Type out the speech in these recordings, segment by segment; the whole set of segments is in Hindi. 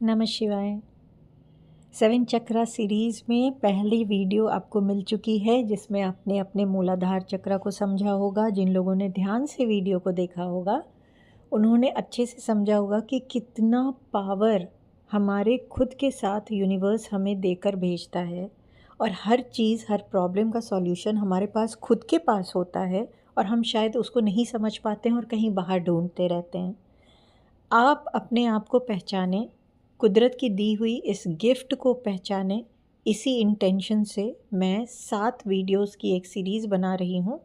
नमः शिवाय। 7 चक्रा सीरीज़ में पहली वीडियो आपको मिल चुकी है जिसमें आपने अपने मूलाधार चक्रा को समझा होगा। जिन लोगों ने ध्यान से वीडियो को देखा होगा उन्होंने अच्छे से समझा होगा कि कितना पावर हमारे खुद के साथ यूनिवर्स हमें देकर भेजता है और हर चीज़, हर प्रॉब्लम का सॉल्यूशन हमारे पास खुद के पास होता है और हम शायद उसको नहीं समझ पाते हैं और कहीं बाहर ढूंढते रहते हैं। आप अपने आप को पहचानें, कुदरत की दी हुई इस गिफ्ट को पहचानें। इसी इंटेंशन से मैं 7 वीडियोस की एक सीरीज़ बना रही हूँ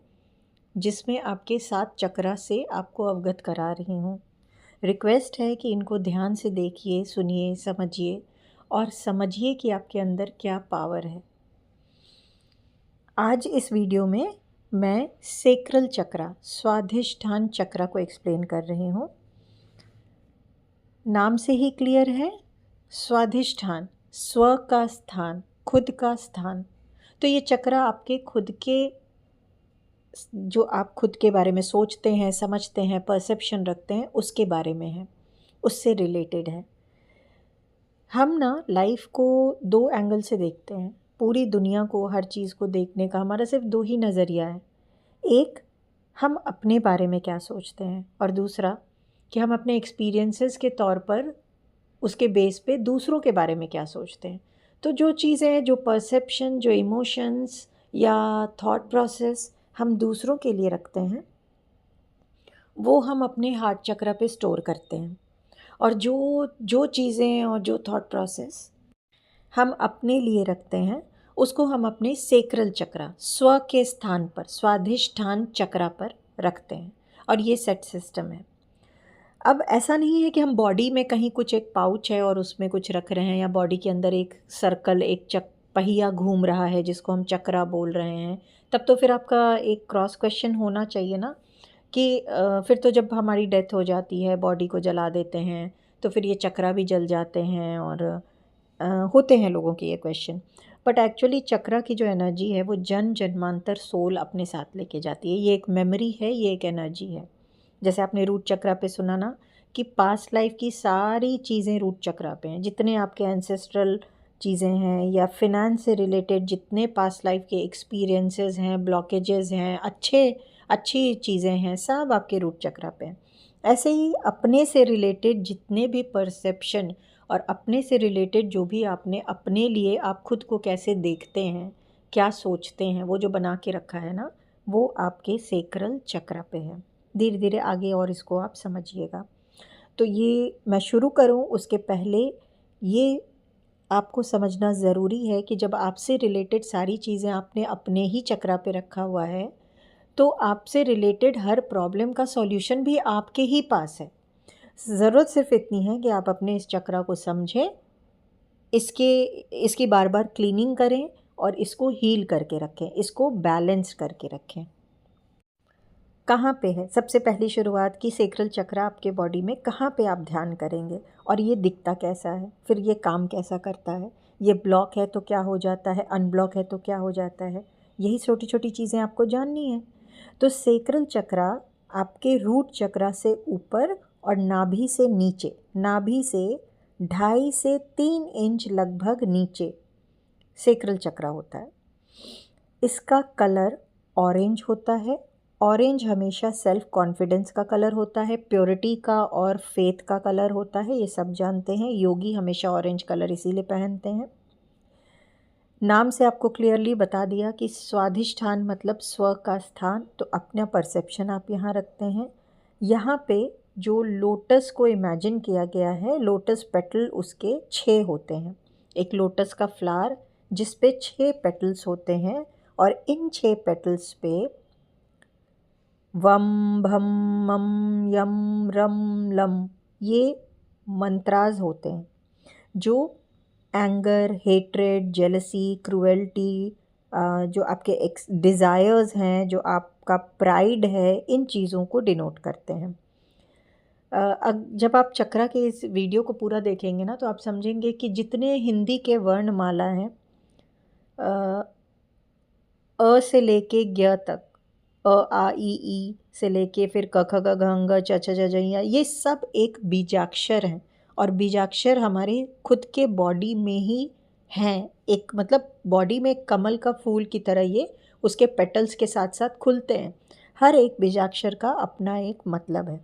जिसमें आपके 7 चक्रा से आपको अवगत करा रही हूँ। रिक्वेस्ट है कि इनको ध्यान से देखिए, सुनिए, समझिए और समझिए कि आपके अंदर क्या पावर है। आज इस वीडियो में मैं सेक्रल चक्रा, स्वाधिष्ठान चक्रा को एक्सप्लेन कर रही हूँ। नाम से ही क्लियर है, स्वाधिष्ठान, स्व का स्थान, खुद का स्थान। तो ये चक्रा आपके खुद के, जो आप खुद के बारे में सोचते हैं, समझते हैं, परसेप्शन रखते हैं, उसके बारे में है, उससे रिलेटेड है। हम ना लाइफ को 2 एंगल से देखते हैं। पूरी दुनिया को, हर चीज़ को देखने का हमारा सिर्फ 2 ही नज़रिया है। एक, हम अपने बारे में क्या सोचते हैं, और दूसरा कि हम अपने एक्सपीरियंसेस के तौर पर उसके बेस पे दूसरों के बारे में क्या सोचते हैं। तो जो चीज़ें, जो परसेप्शन, जो इमोशंस या थॉट प्रोसेस हम दूसरों के लिए रखते हैं वो हम अपने हार्ट चक्रा पे स्टोर करते हैं, और जो जो चीज़ें और जो थॉट प्रोसेस हम अपने लिए रखते हैं उसको हम अपने सेक्रल चक्रा, स्व के स्थान पर, स्वाधिष्ठान चक्रा पर रखते हैं। और ये सेट सिस्टम है। अब ऐसा नहीं है कि हम बॉडी में कहीं कुछ एक पाउच है और उसमें कुछ रख रहे हैं, या बॉडी के अंदर एक सर्कल, एक पहिया घूम रहा है जिसको हम चक्रा बोल रहे हैं। तब तो फिर आपका एक क्रॉस क्वेश्चन होना चाहिए ना कि फिर तो जब हमारी डेथ हो जाती है, बॉडी को जला देते हैं, तो फिर ये चक्रा भी जल जाते हैं। और होते हैं लोगों के ये क्वेश्चन। बट एक्चुअली चक्रा की जो एनर्जी है वो जन जन्मांतर सोल अपने साथ लेके जाती है। ये एक मेमोरी है, ये एक एनर्जी है। जैसे आपने रूट चक्रा पे सुना ना कि पास्ट लाइफ की सारी चीज़ें रूट चक्रा पे हैं। जितने आपके एंसेस्ट्रल चीज़ें हैं या फिनेंस से रिलेटेड जितने पास्ट लाइफ के एक्सपीरियंसेस हैं, ब्लॉकेजेस हैं, अच्छी चीज़ें हैं, सब आपके रूट चक्रा पे हैं। ऐसे ही अपने से रिलेटेड जितने भी परसेप्शन और अपने से रिलेटेड जो भी आपने अपने लिए, आप खुद को कैसे देखते हैं, क्या सोचते हैं, वो जो बना के रखा है ना, वो आपके सेक्रल चक्रा पे है। धीरे धीरे आगे और इसको आप समझिएगा। तो ये मैं शुरू करूं उसके पहले ये आपको समझना ज़रूरी है कि जब आपसे रिलेटेड सारी चीज़ें आपने अपने ही चक्रा पे रखा हुआ है तो आपसे रिलेटेड हर प्रॉब्लम का सॉल्यूशन भी आपके ही पास है। ज़रूरत सिर्फ इतनी है कि आप अपने इस चक्रा को समझें, इसकी बार बार क्लीनिंग करें और इसको हील करके रखें, इसको बैलेंस करके रखें। कहाँ पे है? सबसे पहली शुरुआत की सेक्रल चक्रा आपके बॉडी में कहाँ पे आप ध्यान करेंगे, और ये दिखता कैसा है, फिर ये काम कैसा करता है, ये ब्लॉक है तो क्या हो जाता है, अनब्लॉक है तो क्या हो जाता है, यही छोटी छोटी चीज़ें आपको जाननी है। तो सेक्रल चक्रा आपके रूट चक्रा से ऊपर और नाभि से नीचे, नाभि से 2.5 से 3 इंच लगभग नीचे सेक्रल चक्रा होता है। इसका कलर ऑरेंज होता है। ऑरेंज हमेशा सेल्फ कॉन्फिडेंस का कलर होता है, प्योरिटी का और फेथ का कलर होता है, ये सब जानते हैं। योगी हमेशा ऑरेंज कलर इसीलिए पहनते हैं। नाम से आपको क्लियरली बता दिया कि स्वाधिष्ठान मतलब स्व का स्थान। तो अपना परसेप्शन आप यहाँ रखते हैं। यहाँ पे जो लोटस को इमेजिन किया गया है, लोटस पेटल उसके 6 होते हैं। एक लोटस का फ्लावर जिस पे 6 पेटल्स होते हैं, और इन 6 पेटल्स पे वम भम मम यम रम लम ये मंत्राज होते हैं, जो एंगर, हेट्रेड, जेलसी, क्रूएल्टी, जो आपके डिज़ायर्स हैं, जो आपका प्राइड है, इन चीज़ों को डिनोट करते हैं। जब आप चक्रा के इस वीडियो को पूरा देखेंगे ना तो आप समझेंगे कि जितने हिंदी के वर्णमाला हैं, अ से लेके ज्ञ तक, अ आ ई से लेके फिर क ख ग घ ङ च छ ज झ ञ, ये सब एक बीजाक्षर हैं और बीजाक्षर हमारे खुद के बॉडी में ही हैं। एक मतलब बॉडी में कमल का फूल की तरह ये उसके पेटल्स के साथ साथ खुलते हैं। हर एक बीजाक्षर का अपना एक मतलब है,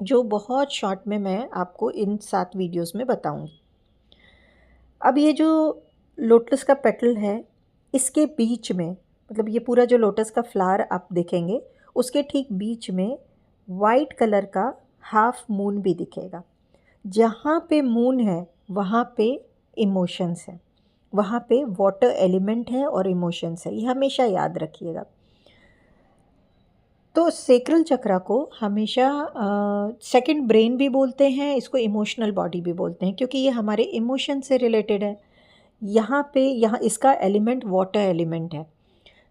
जो बहुत शॉर्ट में मैं आपको इन 7 वीडियोस में बताऊंगी। अब ये जो लोटस का पेटल है, इसके बीच में मतलब ये पूरा जो लोटस का फ्लावर आप देखेंगे, उसके ठीक बीच में वाइट कलर का हाफ मून भी दिखेगा। जहाँ पे मून है वहाँ पे इमोशंस है, वहाँ पे वाटर एलिमेंट है और इमोशंस है, ये हमेशा याद रखिएगा। तो सेक्रल चक्रा को हमेशा सेकंड ब्रेन भी बोलते हैं, इसको इमोशनल बॉडी भी बोलते हैं, क्योंकि ये हमारे इमोशन से रिलेटेड है। यहाँ इसका एलिमेंट वाटर एलिमेंट है।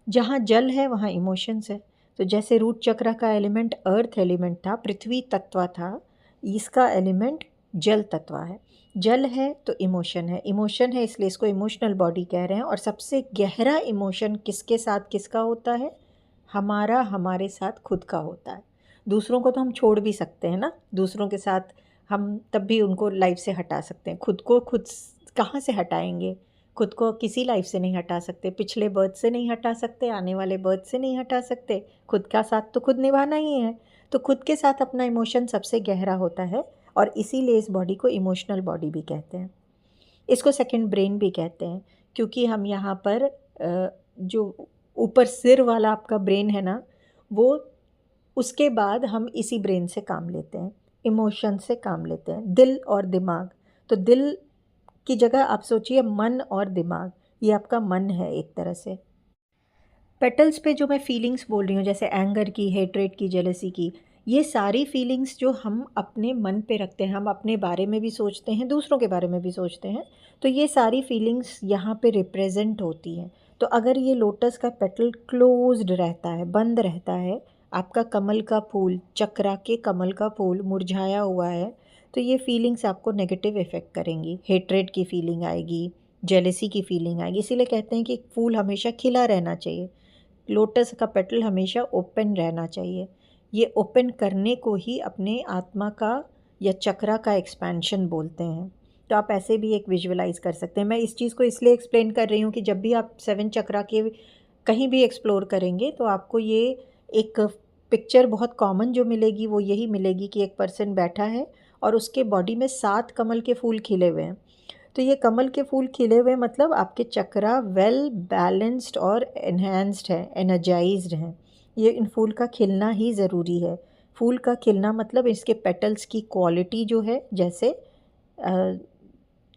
जहाँ जल है वहाँ इमोशंस है। तो जैसे रूट चक्रा का एलिमेंट अर्थ एलिमेंट था, पृथ्वी तत्व था, इसका एलिमेंट जल तत्व है। जल है तो इमोशन है, इमोशन है इसलिए इसको इमोशनल बॉडी कह रहे हैं। और सबसे गहरा इमोशन किसके साथ किसका होता है? हमारा हमारे साथ खुद का होता है। दूसरों को तो हम छोड़ भी सकते हैं ना, दूसरों के साथ हम तब भी उनको लाइफ से हटा सकते हैं। खुद को खुद कहाँ से हटाएंगे? खुद को किसी लाइफ से नहीं हटा सकते, पिछले बर्थ से नहीं हटा सकते, आने वाले बर्थ से नहीं हटा सकते। खुद का साथ तो खुद निभाना ही है। तो खुद के साथ अपना इमोशन सबसे गहरा होता है, और इसीलिए इस बॉडी को इमोशनल बॉडी भी कहते हैं। इसको सेकंड ब्रेन भी कहते हैं, क्योंकि हम यहाँ पर जो ऊपर सिर वाला आपका ब्रेन है ना, वो उसके बाद हम इसी ब्रेन से काम लेते हैं, इमोशन से काम लेते हैं, दिल और दिमाग। तो दिल की जगह आप सोचिए मन और दिमाग, ये आपका मन है एक तरह से। पेटल्स पे जो मैं फीलिंग्स बोल रही हूँ, जैसे एंगर की, हेट्रेट की, जेलसी की, ये सारी फीलिंग्स जो हम अपने मन पे रखते हैं, हम अपने बारे में भी सोचते हैं, दूसरों के बारे में भी सोचते हैं, तो ये सारी फीलिंग्स यहाँ पे रिप्रेजेंट होती हैं। तो अगर ये लोटस का पेटल क्लोज्ड रहता है, बंद रहता है, आपका कमल का फूल, चक्रा के कमल का फूल मुरझाया हुआ है, तो ये फीलिंग्स आपको नेगेटिव इफ़ेक्ट करेंगी। हेट्रेट की फीलिंग आएगी, जेलसी की फीलिंग आएगी। इसीलिए कहते हैं कि फूल हमेशा खिला रहना चाहिए, लोटस का पेटल हमेशा ओपन रहना चाहिए। ये ओपन करने को ही अपने आत्मा का या चक्रा का एक्सपेंशन बोलते हैं। तो आप ऐसे भी एक विजुअलाइज कर सकते हैं। मैं इस चीज़ को इसलिए एक्सप्लेन कर रही हूँ कि जब भी आप 7 चक्रा के कहीं भी एक्सप्लोर करेंगे तो आपको ये एक पिक्चर बहुत कॉमन जो मिलेगी वो यही मिलेगी कि एक पर्सन बैठा है और उसके बॉडी में 7 कमल के फूल खिले हुए हैं। तो ये कमल के फूल खिले हुए मतलब आपके चक्रा वेल बैलेंस्ड और एनहेंस्ड है, एनर्जाइज्ड हैं। ये इन फूल का खिलना ही ज़रूरी है। फूल का खिलना मतलब इसके पेटल्स की क्वालिटी जो है, जैसे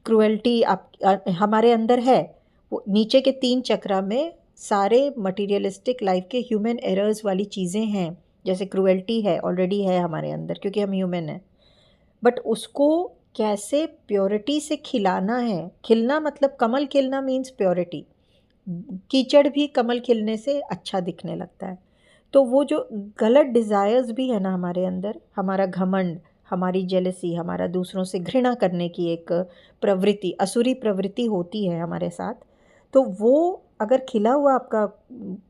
क्रुएल्टी आप हमारे अंदर है, वो नीचे के 3 चक्रा में सारे मटीरियलिस्टिक लाइफ के ह्यूमन एरर्स वाली चीज़ें हैं। जैसे क्रुएल्टी है, ऑलरेडी है हमारे अंदर क्योंकि हम ह्यूमन हैं, बट उसको कैसे प्योरिटी से खिलाना है। खिलना मतलब कमल खिलना मीन्स प्योरिटी। कीचड़ भी कमल खिलने से अच्छा दिखने लगता है। तो वो जो गलत डिज़ायर्स भी है ना हमारे अंदर, हमारा घमंड, हमारी जेलसी, हमारा दूसरों से घृणा करने की एक प्रवृत्ति, असुरी प्रवृत्ति होती है हमारे साथ, तो वो अगर खिला हुआ आपका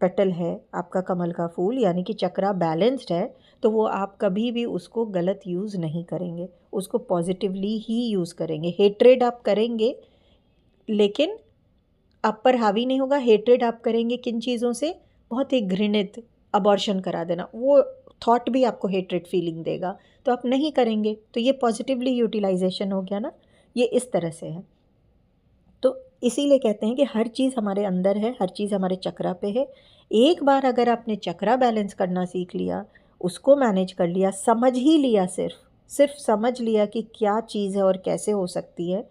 पेटल है, आपका कमल का फूल यानी कि चक्रा बैलेंस्ड है, तो वो आप कभी भी उसको गलत यूज़ नहीं करेंगे, उसको पॉजिटिवली ही यूज़ करेंगे। हेट्रेड आप करेंगे लेकिन आप पर हावी नहीं होगा। हेट्रेड आप करेंगे किन चीज़ों से? बहुत ही घृणित, अबॉर्शन करा देना, वो थॉट भी आपको हेट्रेड फीलिंग देगा, तो आप नहीं करेंगे। तो ये पॉजिटिवली यूटिलाइजेशन हो गया ना, ये इस तरह से है। तो इसीलिए कहते हैं कि हर चीज़ हमारे अंदर है, हर चीज़ हमारे चक्रा पे है। एक बार अगर आपने चक्रा बैलेंस करना सीख लिया, उसको मैनेज कर लिया, समझ ही लिया, सिर्फ समझ लिया कि क्या चीज़ है और कैसे हो सकती है,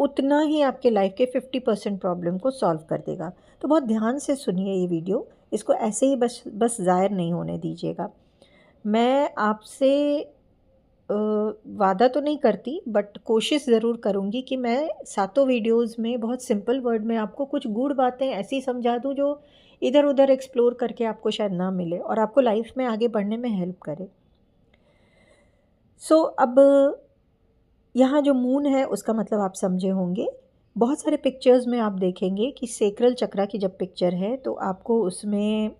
उतना ही आपके लाइफ के 50% प्रॉब्लम को सॉल्व कर देगा। तो बहुत ध्यान से सुनिए ये वीडियो, इसको ऐसे ही बस ज़ाहिर नहीं होने दीजिएगा। मैं आपसे वादा तो नहीं करती, बट कोशिश ज़रूर करूँगी कि मैं सातों वीडियोज़ में बहुत सिंपल वर्ड में आपको कुछ गूढ़ बातें ऐसी समझा दूँ जो इधर उधर एक्सप्लोर करके आपको शायद ना मिले और आपको लाइफ में आगे बढ़ने में हेल्प करे। अब यहाँ जो मून है उसका मतलब आप समझे होंगे। बहुत सारे पिक्चर्स में आप देखेंगे कि सेक्रल चक्रा की जब पिक्चर है तो आपको उसमें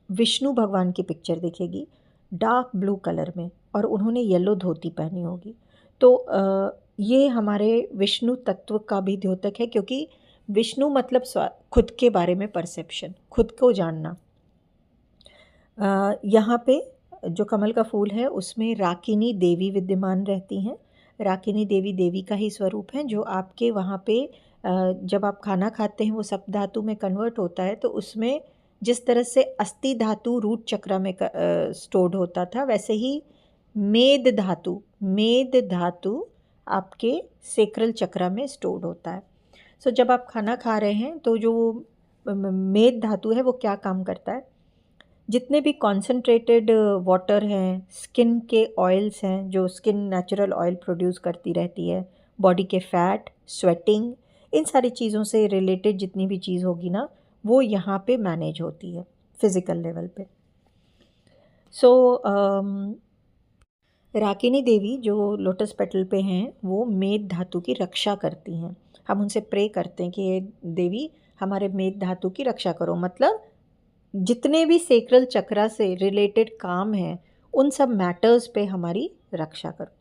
विष्णु भगवान की पिक्चर दिखेगी डार्क ब्लू कलर में, और उन्होंने येलो धोती पहनी होगी। तो ये हमारे विष्णु तत्व का भी द्योतक है, क्योंकि विष्णु मतलब खुद के बारे में परसेप्शन, खुद को जानना। यहाँ पे जो कमल का फूल है उसमें राकिनी देवी विद्यमान रहती हैं। राकिनी देवी देवी का ही स्वरूप है, जो आपके वहाँ पे जब आप खाना खाते हैं वो सप्त धातु में कन्वर्ट होता है, तो उसमें जिस तरह से अस्थि धातु रूट चक्र में स्टोर्ड होता था, वैसे ही मेद धातु आपके सेक्रल चक्र में स्टोर्ड होता है। सो जब आप खाना खा रहे हैं तो जो मेद धातु है वो क्या काम करता है, जितने भी कॉन्सेंट्रेटेड वाटर हैं, स्किन के ऑयल्स हैं, जो स्किन नेचुरल ऑयल प्रोड्यूस करती रहती है, बॉडी के फैट, स्वेटिंग, इन सारी चीज़ों से रिलेटेड जितनी भी चीज़ होगी ना, वो यहाँ पे मैनेज होती है फिज़िकल लेवल पे। सो राकिनी देवी जो लोटस पेटल पे हैं वो मेद धातु की रक्षा करती हैं। हम उनसे प्रे करते हैं कि ये देवी हमारे मेद धातु की रक्षा करो, मतलब जितने भी सेक्रल चक्रा से रिलेटेड काम हैं उन सब मैटर्स पे हमारी रक्षा करो।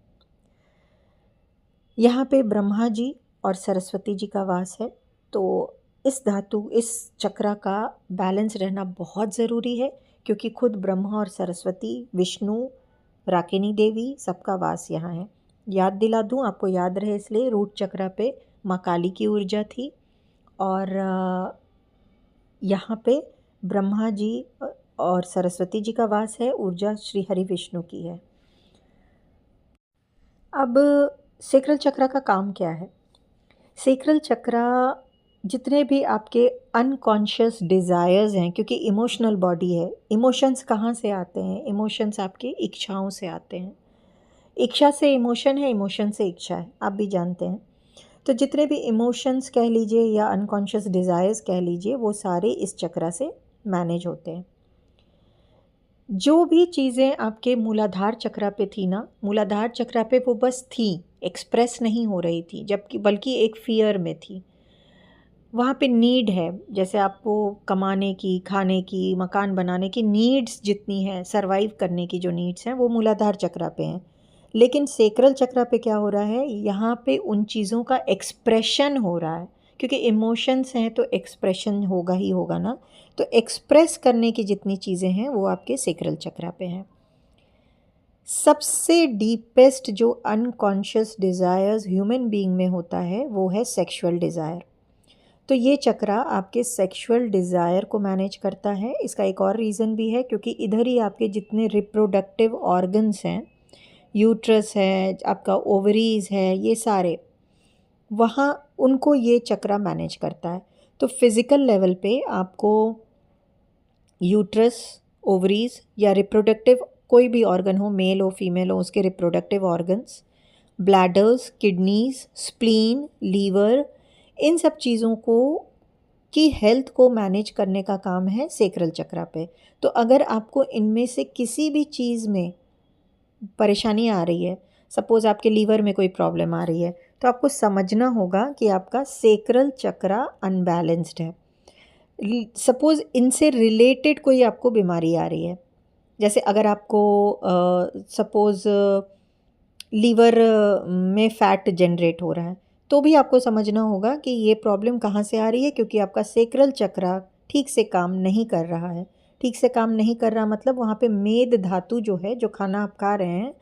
यहाँ पे ब्रह्मा जी और सरस्वती जी का वास है, तो इस चक्रा का बैलेंस रहना बहुत ज़रूरी है, क्योंकि खुद ब्रह्मा और सरस्वती, विष्णु, राकिनी देवी सबका वास यहाँ है। याद दिला दूँ, आपको याद रहे इसलिए, रूट चक्रा पे माँ काली की ऊर्जा थी और यहाँ पे ब्रह्मा जी और सरस्वती जी का वास है, ऊर्जा श्री हरि विष्णु की है। अब सेक्रल चक्र का काम क्या है? सेक्रल चक्र जितने भी आपके अनकॉन्शियस डिज़ायर्स हैं, क्योंकि इमोशनल बॉडी है, इमोशंस कहाँ से आते हैं? इमोशंस आपके इच्छाओं से आते हैं। इच्छा से इमोशन है, इमोशन से इच्छा है, आप भी जानते हैं। तो जितने भी इमोशंस कह लीजिए या अनकॉन्शियस डिज़ायर्स कह लीजिए, वो सारे इस चक्र से मैनेज होते हैं। जो भी चीज़ें आपके मूलाधार चक्र पे थी ना, मूलाधार चक्र पे वो बस थी, एक्सप्रेस नहीं हो रही थी, जबकि बल्कि एक फ़ियर में थी। वहाँ पे नीड है, जैसे आपको कमाने की, खाने की, मकान बनाने की नीड्स जितनी हैं, सर्वाइव करने की जो नीड्स हैं, वो मूलाधार चक्र पे हैं। लेकिन सेक्रल चक्र पे क्या हो रहा है, यहाँ पे उन चीज़ों का एक्सप्रेशन हो रहा है, क्योंकि इमोशंस हैं तो एक्सप्रेशन होगा ही होगा ना। तो एक्सप्रेस करने की जितनी चीज़ें हैं वो आपके सेक्रल चक्र पे हैं। सबसे डीपेस्ट जो अनकॉन्शियस डिज़ायर्स ह्यूमन बीइंग में होता है वो है सेक्सुअल डिज़ायर। तो ये चक्रा आपके सेक्सुअल डिज़ायर को मैनेज करता है। इसका एक और रीज़न भी है, क्योंकि इधर ही आपके जितने रिप्रोडक्टिव ऑर्गन्स हैं, यूट्रस है, आपका ओवरीज़ है, ये सारे वहाँ उनको ये चक्रा मैनेज करता है। तो फिज़िकल लेवल पे आपको यूट्रस, ओवरीज़ या रिप्रोडक्टिव कोई भी ऑर्गन हो, मेल हो फीमेल हो, उसके reproductive organs, bladders, kidneys, spleen, liver, इन सब चीज़ों को की हेल्थ को मैनेज करने का काम है सेक्रल चक्रा पे। तो अगर आपको इनमें से किसी भी चीज़ में परेशानी आ रही है, सपोज़ आपके लीवर में कोई प्रॉब्लम आ रही है, तो आपको समझना होगा कि आपका सेक्रल चक्रा अनबैलेंस्ड है। सपोज़ इनसे रिलेटेड कोई आपको बीमारी आ रही है, जैसे अगर आपको सपोज़ लीवर में फ़ैट जनरेट हो रहा है, तो भी आपको समझना होगा कि ये प्रॉब्लम कहाँ से आ रही है, क्योंकि आपका सेक्रल चक्रा ठीक से काम नहीं कर रहा है। ठीक से काम नहीं कर रहा मतलब वहाँ पे मेद धातु जो है, जो खाना आप खा रहे हैं,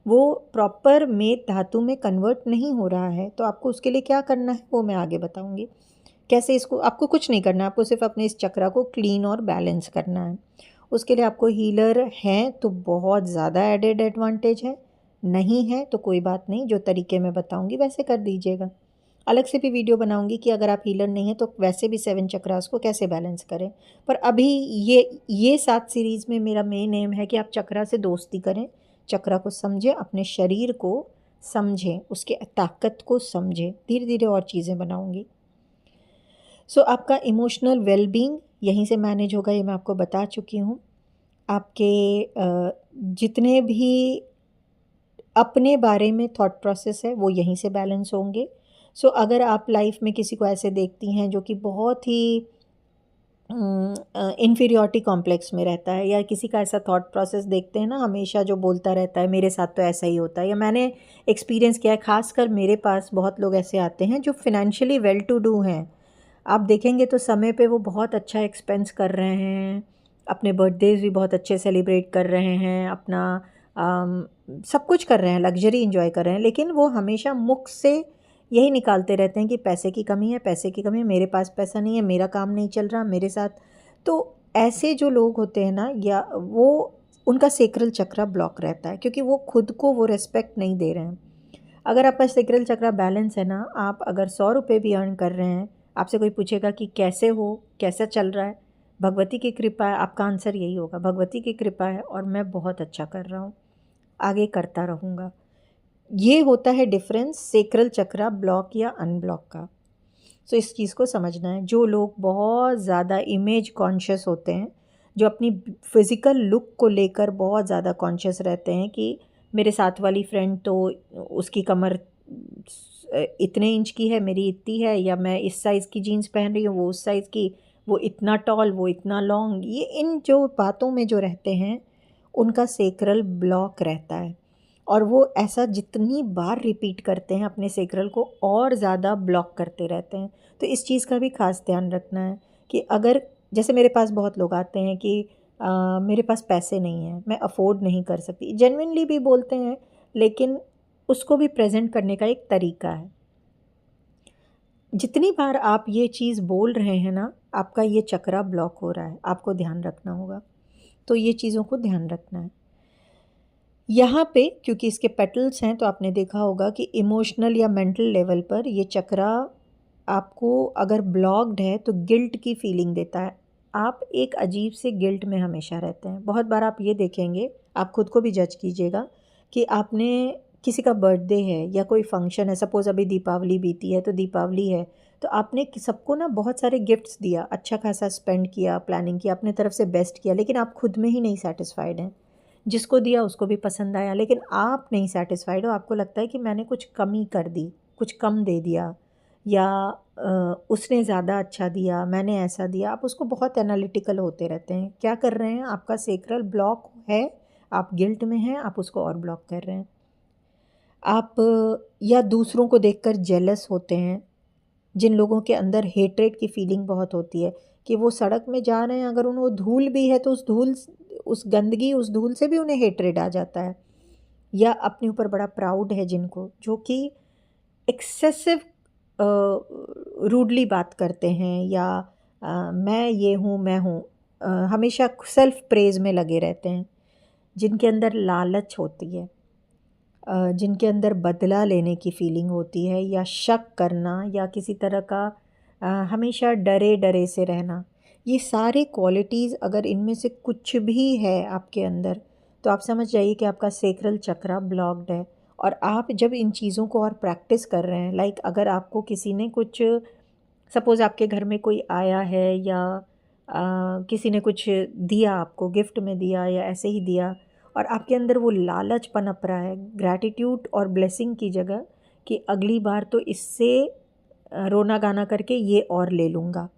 वो प्रॉपर मेद धातु में कन्वर्ट नहीं हो रहा है। तो आपको उसके लिए क्या करना है वो मैं आगे बताऊँगी। कैसे इसको, आपको कुछ नहीं करना है, आपको सिर्फ अपने इस चक्रा को क्लीन और बैलेंस करना है। उसके लिए आपको हीलर हैं तो बहुत ज़्यादा एडेड एडवांटेज है, नहीं है तो कोई बात नहीं, जो तरीके मैं बताऊंगी वैसे कर दीजिएगा। अलग से भी वीडियो बनाऊंगी कि अगर आप हीलर नहीं है तो वैसे भी 7 चक्रास को कैसे बैलेंस करें। पर अभी ये 7 सीरीज़ में मेरा मेन एम है कि आप चक्रा से दोस्ती करें, चक्रा को समझें, अपने शरीर को समझें, उसके ताकत को समझें। धीरे धीरे और चीज़ें बनाऊंगी। सो आपका इमोशनल वेलबींग यहीं से मैनेज होगा, ये मैं आपको बता चुकी हूँ। आपके जितने भी अपने बारे में थॉट प्रोसेस है वो यहीं से बैलेंस होंगे। सो अगर आप लाइफ में किसी को ऐसे देखती हैं जो कि बहुत ही इन्फीरियॉरिटी कॉम्प्लेक्स में रहता है, या किसी का ऐसा थॉट प्रोसेस देखते हैं ना हमेशा जो बोलता रहता है मेरे साथ तो ऐसा ही होता है, या मैंने एक्सपीरियंस किया है, ख़ासकर मेरे पास बहुत लोग ऐसे आते हैं जो फिनेंशियली वेल टू डू हैं। आप देखेंगे तो समय पे वो बहुत अच्छा एक्सपेंस कर रहे हैं, अपने बर्थडेज भी बहुत अच्छे सेलिब्रेट कर रहे हैं, अपना सब कुछ कर रहे हैं, लग्जरी इन्जॉय कर रहे हैं, लेकिन वो हमेशा मुख से यही निकालते रहते हैं कि पैसे की कमी है, पैसे की कमी है, मेरे पास पैसा नहीं है, मेरा काम नहीं चल रहा मेरे साथ। तो ऐसे जो लोग होते हैं ना, या वो उनका सेक्रल चक्रा ब्लॉक रहता है, क्योंकि वो खुद को वो रिस्पेक्ट नहीं दे रहे हैं। अगर आपका सेक्रल चक्रा बैलेंस है ना, आप अगर 100 रुपये भी अर्न कर रहे हैं, आपसे कोई पूछेगा कि कैसे हो, कैसा चल रहा है, भगवती की कृपा है, आपका आंसर यही होगा, भगवती की कृपा है और मैं बहुत अच्छा कर रहा हूँ, आगे करता रहूँगा। ये होता है डिफरेंस सेक्रल चक्रा ब्लॉक या अनब्लॉक का। सो इस चीज़ को समझना है। जो लोग बहुत ज़्यादा इमेज कॉन्शियस होते हैं, जो अपनी फिज़िकल लुक को लेकर बहुत ज़्यादा कॉन्शियस रहते हैं कि मेरे साथ वाली फ्रेंड तो उसकी कमर इतने इंच की है, मेरी इतनी है, या मैं इस साइज़ की जीन्स पहन रही हूँ, वो उस साइज़ की, वो इतना टॉल, वो इतना लॉन्ग, ये इन जो बातों में जो रहते हैं उनका सेक्रल ब्लॉक रहता है। और वो ऐसा जितनी बार रिपीट करते हैं अपने सेक्रल को और ज़्यादा ब्लॉक करते रहते हैं। तो इस चीज़ का भी ख़ास ध्यान रखना है कि अगर जैसे मेरे पास बहुत लोग आते हैं कि मेरे पास पैसे नहीं हैं, मैं अफ़ोर्ड नहीं कर सकती, जेन्युइनली भी बोलते हैं, लेकिन उसको भी प्रेज़ेंट करने का एक तरीका है। जितनी बार आप ये चीज़ बोल रहे हैं ना, आपका ये चक्रा ब्लॉक हो रहा है, आपको ध्यान रखना होगा। तो ये चीज़ों को ध्यान रखना है। यहाँ पे क्योंकि इसके पेटल्स हैं, तो आपने देखा होगा कि इमोशनल या मेंटल लेवल पर ये चक्रा आपको अगर ब्लॉक्ड है तो गिल्ट की फीलिंग देता है। आप एक अजीब से गिल्ट में हमेशा रहते हैं। बहुत बार आप ये देखेंगे, आप खुद को भी जज कीजिएगा कि आपने किसी का बर्थडे है या कोई फंक्शन है, सपोज़ अभी दीपावली बीती है तो दीपावली है, तो आपने सबको ना बहुत सारे गिफ्ट्स दिया, अच्छा खासा स्पेंड किया, प्लानिंग किया, अपने तरफ से बेस्ट किया, लेकिन आप खुद में ही नहीं सेटिस्फाइड हैं। जिसको दिया उसको भी पसंद आया, लेकिन आप नहीं सेटिस्फाइड हो, आपको लगता है कि मैंने कुछ कमी कर दी, कुछ कम दे दिया, या उसने ज़्यादा अच्छा दिया, मैंने ऐसा दिया। आप उसको बहुत एनालिटिकल होते रहते हैं। क्या कर रहे हैं, आपका सेक्रल ब्लॉक है, आप गिल्ट में हैं, आप उसको और ब्लॉक कर रहे हैं। आप या दूसरों को देखकर जेलस होते हैं। जिन लोगों के अंदर हेट्रेट की फीलिंग बहुत होती है कि वो सड़क में जा रहे हैं, अगर उन्हें धूल भी है तो उस गंदगी, उस धूल से भी उन्हें हेट्रेट आ जाता है। या अपने ऊपर बड़ा प्राउड है जिनको, जो कि एक्सेसिव रूडली बात करते हैं, या मैं ये हूँ, मैं हूँ, हमेशा सेल्फ प्रेज में लगे रहते हैं। जिनके अंदर लालच होती है, जिनके अंदर बदला लेने की फीलिंग होती है, या शक करना, या किसी तरह का हमेशा डरे डरे से रहना, ये सारे क्वालिटीज़ अगर इनमें से कुछ भी है आपके अंदर, तो आप समझ जाइए कि आपका सेक्रल चक्रा ब्लॉक्ड है। और आप जब इन चीज़ों को और प्रैक्टिस कर रहे हैं, लाइक अगर आपको किसी ने कुछ, सपोज़ आपके घर में कोई आया है, या किसी ने कुछ दिया, आपको गिफ्ट में दिया या ऐसे ही दिया, और आपके अंदर वो लालच पनप रहा है ग्रैटिट्यूड और ब्लेसिंग की जगह, कि अगली बार तो इससे रोना गाना करके ये और ले लूँगा,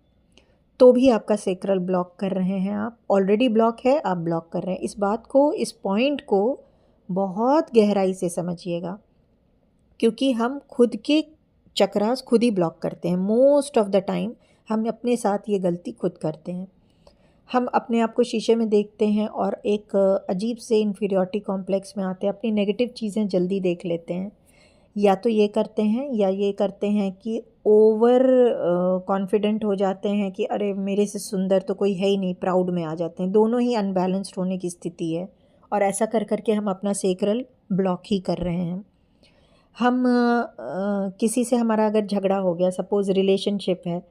तो भी आपका सेक्रल ब्लॉक कर रहे हैं। आप ऑलरेडी ब्लॉक है, आप ब्लॉक कर रहे हैं। इस बात को, इस पॉइंट को बहुत गहराई से समझिएगा, क्योंकि हम खुद के चक्रास खुद ही ब्लॉक करते हैं। मोस्ट ऑफ द टाइम हम अपने साथ ये गलती खुद करते हैं। हम अपने आप को शीशे में देखते हैं और एक अजीब से इन्फीरियॉरिटी कॉम्प्लेक्स में आते हैं, अपनी नेगेटिव चीज़ें जल्दी देख लेते हैं, या तो ये करते हैं, या ये करते हैं कि ओवर कॉन्फिडेंट हो जाते हैं कि अरे मेरे से सुंदर तो कोई है ही नहीं, प्राउड में आ जाते हैं। दोनों ही अनबैलेंस्ड होने की स्थिति है, और ऐसा कर कर के हम अपना सेक्रल ब्लॉक ही कर रहे हैं। हम किसी से हमारा अगर झगड़ा हो गया, सपोज़ रिलेशनशिप है,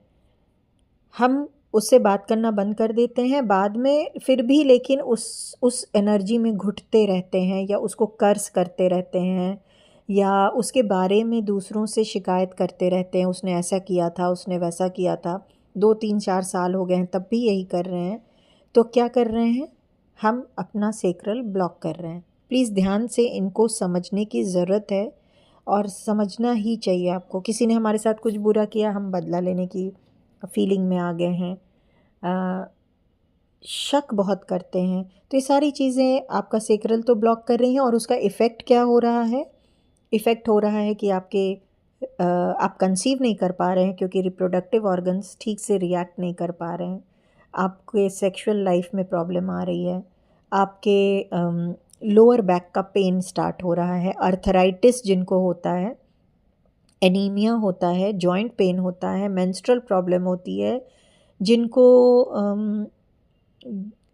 हम उससे बात करना बंद कर देते हैं बाद में, फिर भी लेकिन उस एनर्जी में घुटते रहते हैं, या उसको कर्स करते रहते हैं, या उसके बारे में दूसरों से शिकायत करते रहते हैं, उसने ऐसा किया था, उसने वैसा किया था। 2 3 4 साल हो गए हैं तब भी यही कर रहे हैं। तो क्या कर रहे हैं, हम अपना सेक्रल ब्लॉक कर रहे हैं। प्लीज़ ध्यान से इनको समझने की ज़रूरत है, और समझना ही चाहिए आपको। किसी ने हमारे साथ कुछ बुरा किया, हम बदला लेने की फीलिंग में आ गए हैं, शक बहुत करते हैं। तो ये सारी चीज़ें आपका सेक्रल तो ब्लॉक कर रही हैं, और उसका इफ़ेक्ट क्या हो रहा है? इफ़ेक्ट हो रहा है कि आप कंसीव नहीं कर पा रहे हैं, क्योंकि रिप्रोडक्टिव ऑर्गन्स ठीक से रिएक्ट नहीं कर पा रहे हैं। आपके सेक्सुअल लाइफ में प्रॉब्लम आ रही है। आपके लोअर बैक का पेन स्टार्ट हो रहा है। अर्थराइटिस जिनको होता है, एनीमिया होता है, जॉइंट पेन होता है, मेंस्ट्रुअल प्रॉब्लम होती है, जिनको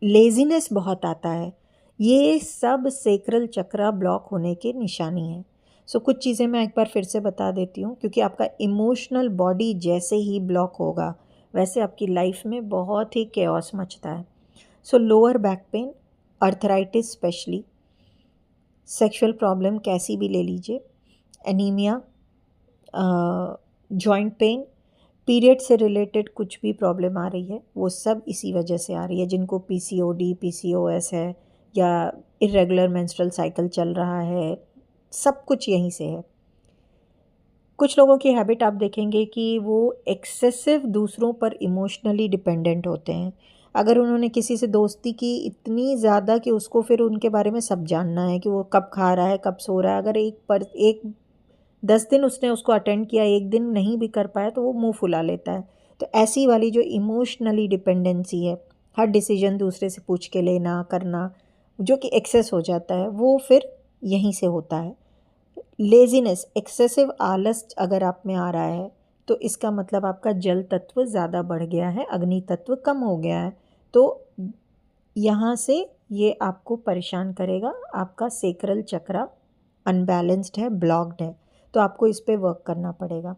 लेज़ीनेस बहुत आता है, ये सब सेक्रल चक्रा ब्लॉक होने की निशानी है। सो कुछ चीज़ें मैं एक बार फिर से बता देती हूँ, क्योंकि आपका इमोशनल बॉडी जैसे ही ब्लॉक होगा, वैसे आपकी लाइफ में बहुत ही केओस मचता है। सो lower back pain, arthritis specially, sexual problem कैसी भी ले लीजिए, एनीमिया, जॉइंट पेन, पीरियड से रिलेटेड कुछ भी प्रॉब्लम आ रही है, वो सब इसी वजह से आ रही है। जिनको पीसीओडी, पीसीओएस है, या इरेगुलर मेंस्ट्रुअल साइकिल चल रहा है, सब कुछ यहीं से है। कुछ लोगों की हैबिट आप देखेंगे कि वो एक्सेसिव दूसरों पर इमोशनली डिपेंडेंट होते हैं। अगर उन्होंने किसी से दोस्ती की इतनी ज़्यादा कि उसको फिर उनके बारे में सब जानना है, कि वो कब खा रहा है, कब सो रहा है। अगर एक 10 दिन उसने उसको अटेंड किया, एक दिन नहीं भी कर पाया, तो वो मुंह फुला लेता है। तो ऐसी वाली जो इमोशनली डिपेंडेंसी है, हर डिसीजन दूसरे से पूछ के लेना करना, जो कि एक्सेस हो जाता है, वो फिर यहीं से होता है। लेज़ीनेस, एक्सेसिव आलस अगर आप में आ रहा है, तो इसका मतलब आपका जल तत्व ज़्यादा बढ़ गया है, अग्नि तत्व कम हो गया है। तो यहाँ से ये आपको परेशान करेगा। आपका सेक्रल चक्रा अनबैलेंस्ड है, ब्लॉक्ड है, तो आपको इस पे वर्क करना पड़ेगा।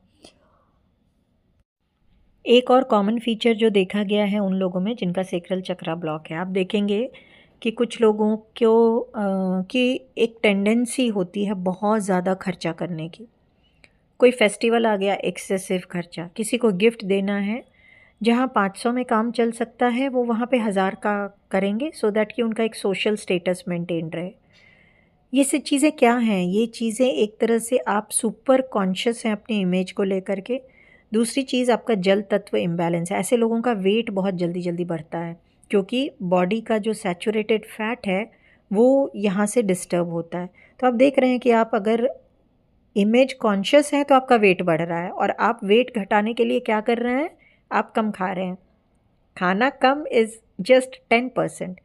एक और कॉमन फीचर जो देखा गया है उन लोगों में जिनका सेक्रल चक्रा ब्लॉक है, आप देखेंगे कि कुछ लोगों की एक टेंडेंसी होती है बहुत ज़्यादा खर्चा करने की। कोई फेस्टिवल आ गया, एक्सेसिव खर्चा। किसी को गिफ्ट देना है, जहाँ 500 में काम चल सकता है, वो वहाँ पे 1000 का करेंगे, सो दैट कि उनका एक सोशल स्टेटस मेंटेन रहे। ये सब चीज़ें क्या हैं? ये चीज़ें एक तरह से आप सुपर कॉन्शियस हैं अपनी इमेज को लेकर के। दूसरी चीज़, आपका जल तत्व इम्बैलेंस है। ऐसे लोगों का वेट बहुत जल्दी जल्दी बढ़ता है, क्योंकि बॉडी का जो सैचुरेटेड फैट है वो यहाँ से डिस्टर्ब होता है। तो आप देख रहे हैं कि आप अगर इमेज कॉन्शियस हैं तो आपका वेट बढ़ रहा है, और आप वेट घटाने के लिए क्या कर रहे हैं? आप कम खा रहे हैं। खाना कम इज़ जस्ट 10%।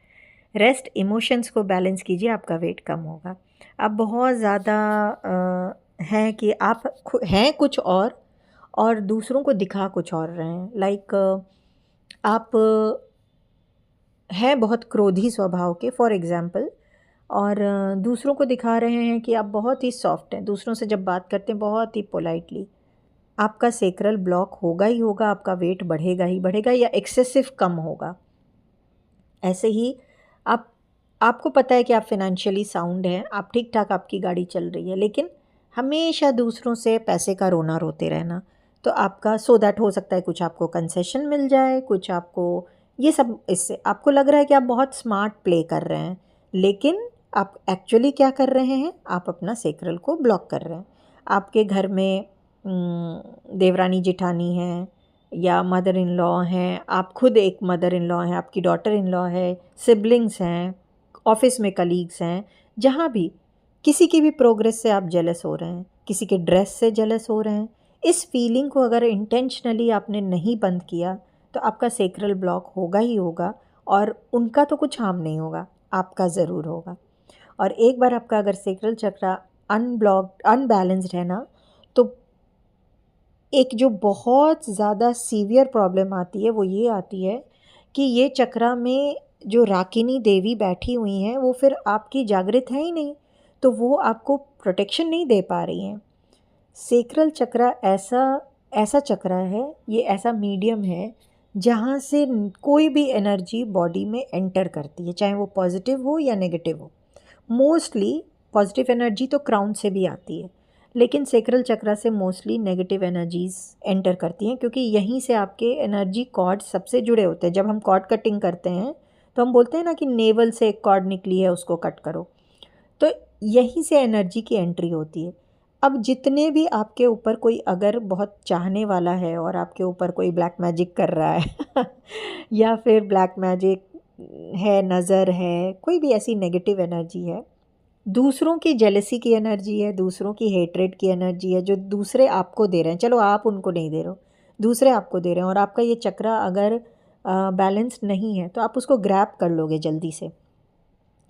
रेस्ट, इमोशंस को बैलेंस कीजिए, आपका वेट कम होगा। अब बहुत ज़्यादा है कि आप हैं कुछ और दूसरों को दिखा कुछ और रहे हैं। लाइक आप हैं बहुत क्रोधी स्वभाव के, फॉर एग्ज़ाम्पल, और दूसरों को दिखा रहे हैं कि आप बहुत ही सॉफ्ट हैं, दूसरों से जब बात करते हैं बहुत ही पोलाइटली। आपका सेक्रल ब्लॉक होगा ही होगा, आपका वेट बढ़ेगा ही बढ़ेगा, या एक्सेसिव कम होगा। ऐसे ही आप आपको पता है कि आप फिनेंशियली साउंड हैं, आप ठीक ठाक, आपकी गाड़ी चल रही है, लेकिन हमेशा दूसरों से पैसे का रोना रोते रहना, तो आपका सो दैट हो सकता है कुछ आपको कंसेशन मिल जाए, कुछ आपको ये सब, इससे आपको लग रहा है कि आप बहुत स्मार्ट प्ले कर रहे हैं, लेकिन आप एक्चुअली क्या कर रहे हैं? आप अपना सेक्रल को ब्लॉक कर रहे हैं। आपके घर में देवरानी जेठानी हैं, या मदर इन लॉ हैं, आप खुद एक मदर इन लॉ हैं, आपकी डॉटर इन लॉ है, सिबलिंग्स हैं, ऑफिस में कलीग्स हैं, जहाँ भी किसी की भी प्रोग्रेस से आप जेलस हो रहे हैं, किसी के ड्रेस से जेलस हो रहे हैं, इस फीलिंग को अगर इंटेंशनली आपने नहीं बंद किया, तो आपका सेक्रल ब्लॉक होगा ही होगा, और उनका तो कुछ हार्म नहीं होगा, आपका ज़रूर होगा। और एक बार आपका अगर सेक्रल चक्रा अनबैलेंस्ड है ना, तो एक जो बहुत ज़्यादा सीवियर प्रॉब्लम आती है वो ये आती है कि ये चक्रा में जो राकिनी देवी बैठी हुई हैं वो फिर आपकी जागृत है ही नहीं, तो वो आपको प्रोटेक्शन नहीं दे पा रही हैं। सेक्रल चक्रा ऐसा ऐसा चक्रा है, ये ऐसा मीडियम है जहाँ से कोई भी एनर्जी बॉडी में एंटर करती है, चाहे वो पॉजिटिव हो या नेगेटिव हो। मोस्टली पॉजिटिव एनर्जी तो क्राउन से भी आती है, लेकिन सेक्रल चक्रा से मोस्टली नेगेटिव एनर्जीज़ एंटर करती हैं, क्योंकि यहीं से आपके एनर्जी कॉर्ड सबसे जुड़े होते हैं। जब हम कॉर्ड कटिंग करते हैं तो हम बोलते हैं ना कि नेवल से एक कॉर्ड निकली है, उसको कट करो, तो यहीं से एनर्जी की एंट्री होती है। अब जितने भी आपके ऊपर कोई अगर बहुत चाहने वाला है और आपके ऊपर कोई ब्लैक मैजिक कर रहा है या फिर ब्लैक मैजिक है, नज़र है, कोई भी ऐसी नेगेटिव एनर्जी है, दूसरों की जेलसी की एनर्जी है, दूसरों की हेट्रेड की एनर्जी है, जो दूसरे आपको दे रहे हैं, चलो आप उनको नहीं दे रहे हो, दूसरे आपको दे रहे हैं, और आपका ये चक्रा अगर बैलेंस नहीं है तो आप उसको ग्रैब कर लोगे जल्दी से।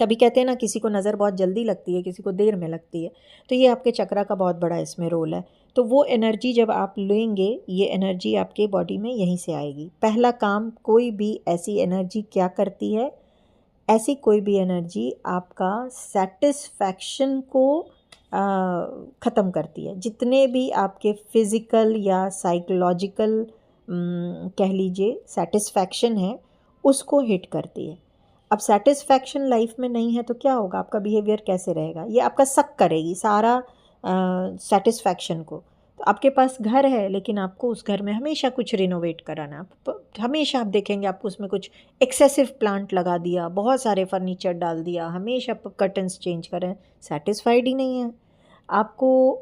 तभी कहते हैं ना, किसी को नज़र बहुत जल्दी लगती है, किसी को देर में लगती है। तो ये आपके चक्रा का बहुत बड़ा इसमें रोल है। तो वो एनर्जी जब आप लेंगे, ये एनर्जी आपके बॉडी में यहीं से आएगी। पहला काम, कोई भी ऐसी एनर्जी क्या करती है, ऐसी कोई भी एनर्जी आपका सेटिस्फैक्शन को ख़त्म करती है। जितने भी आपके फिज़िकल या साइकोलॉजिकल कह लीजिए सेटिस्फैक्शन है, उसको हिट करती है। अब सेटिस्फैक्शन लाइफ में नहीं है तो क्या होगा, आपका बिहेवियर कैसे रहेगा, ये आपका सक करेगी सारा सेटिस्फैक्शन को। तो आपके पास घर है लेकिन आपको उस घर में हमेशा कुछ रिनोवेट कराना, हमेशा आप देखेंगे आपको उसमें कुछ एक्सेसिव प्लांट लगा दिया, बहुत सारे फर्नीचर डाल दिया, हमेशा कर्टन्स चेंज करें, सेटिस्फाइड ही नहीं है। आपको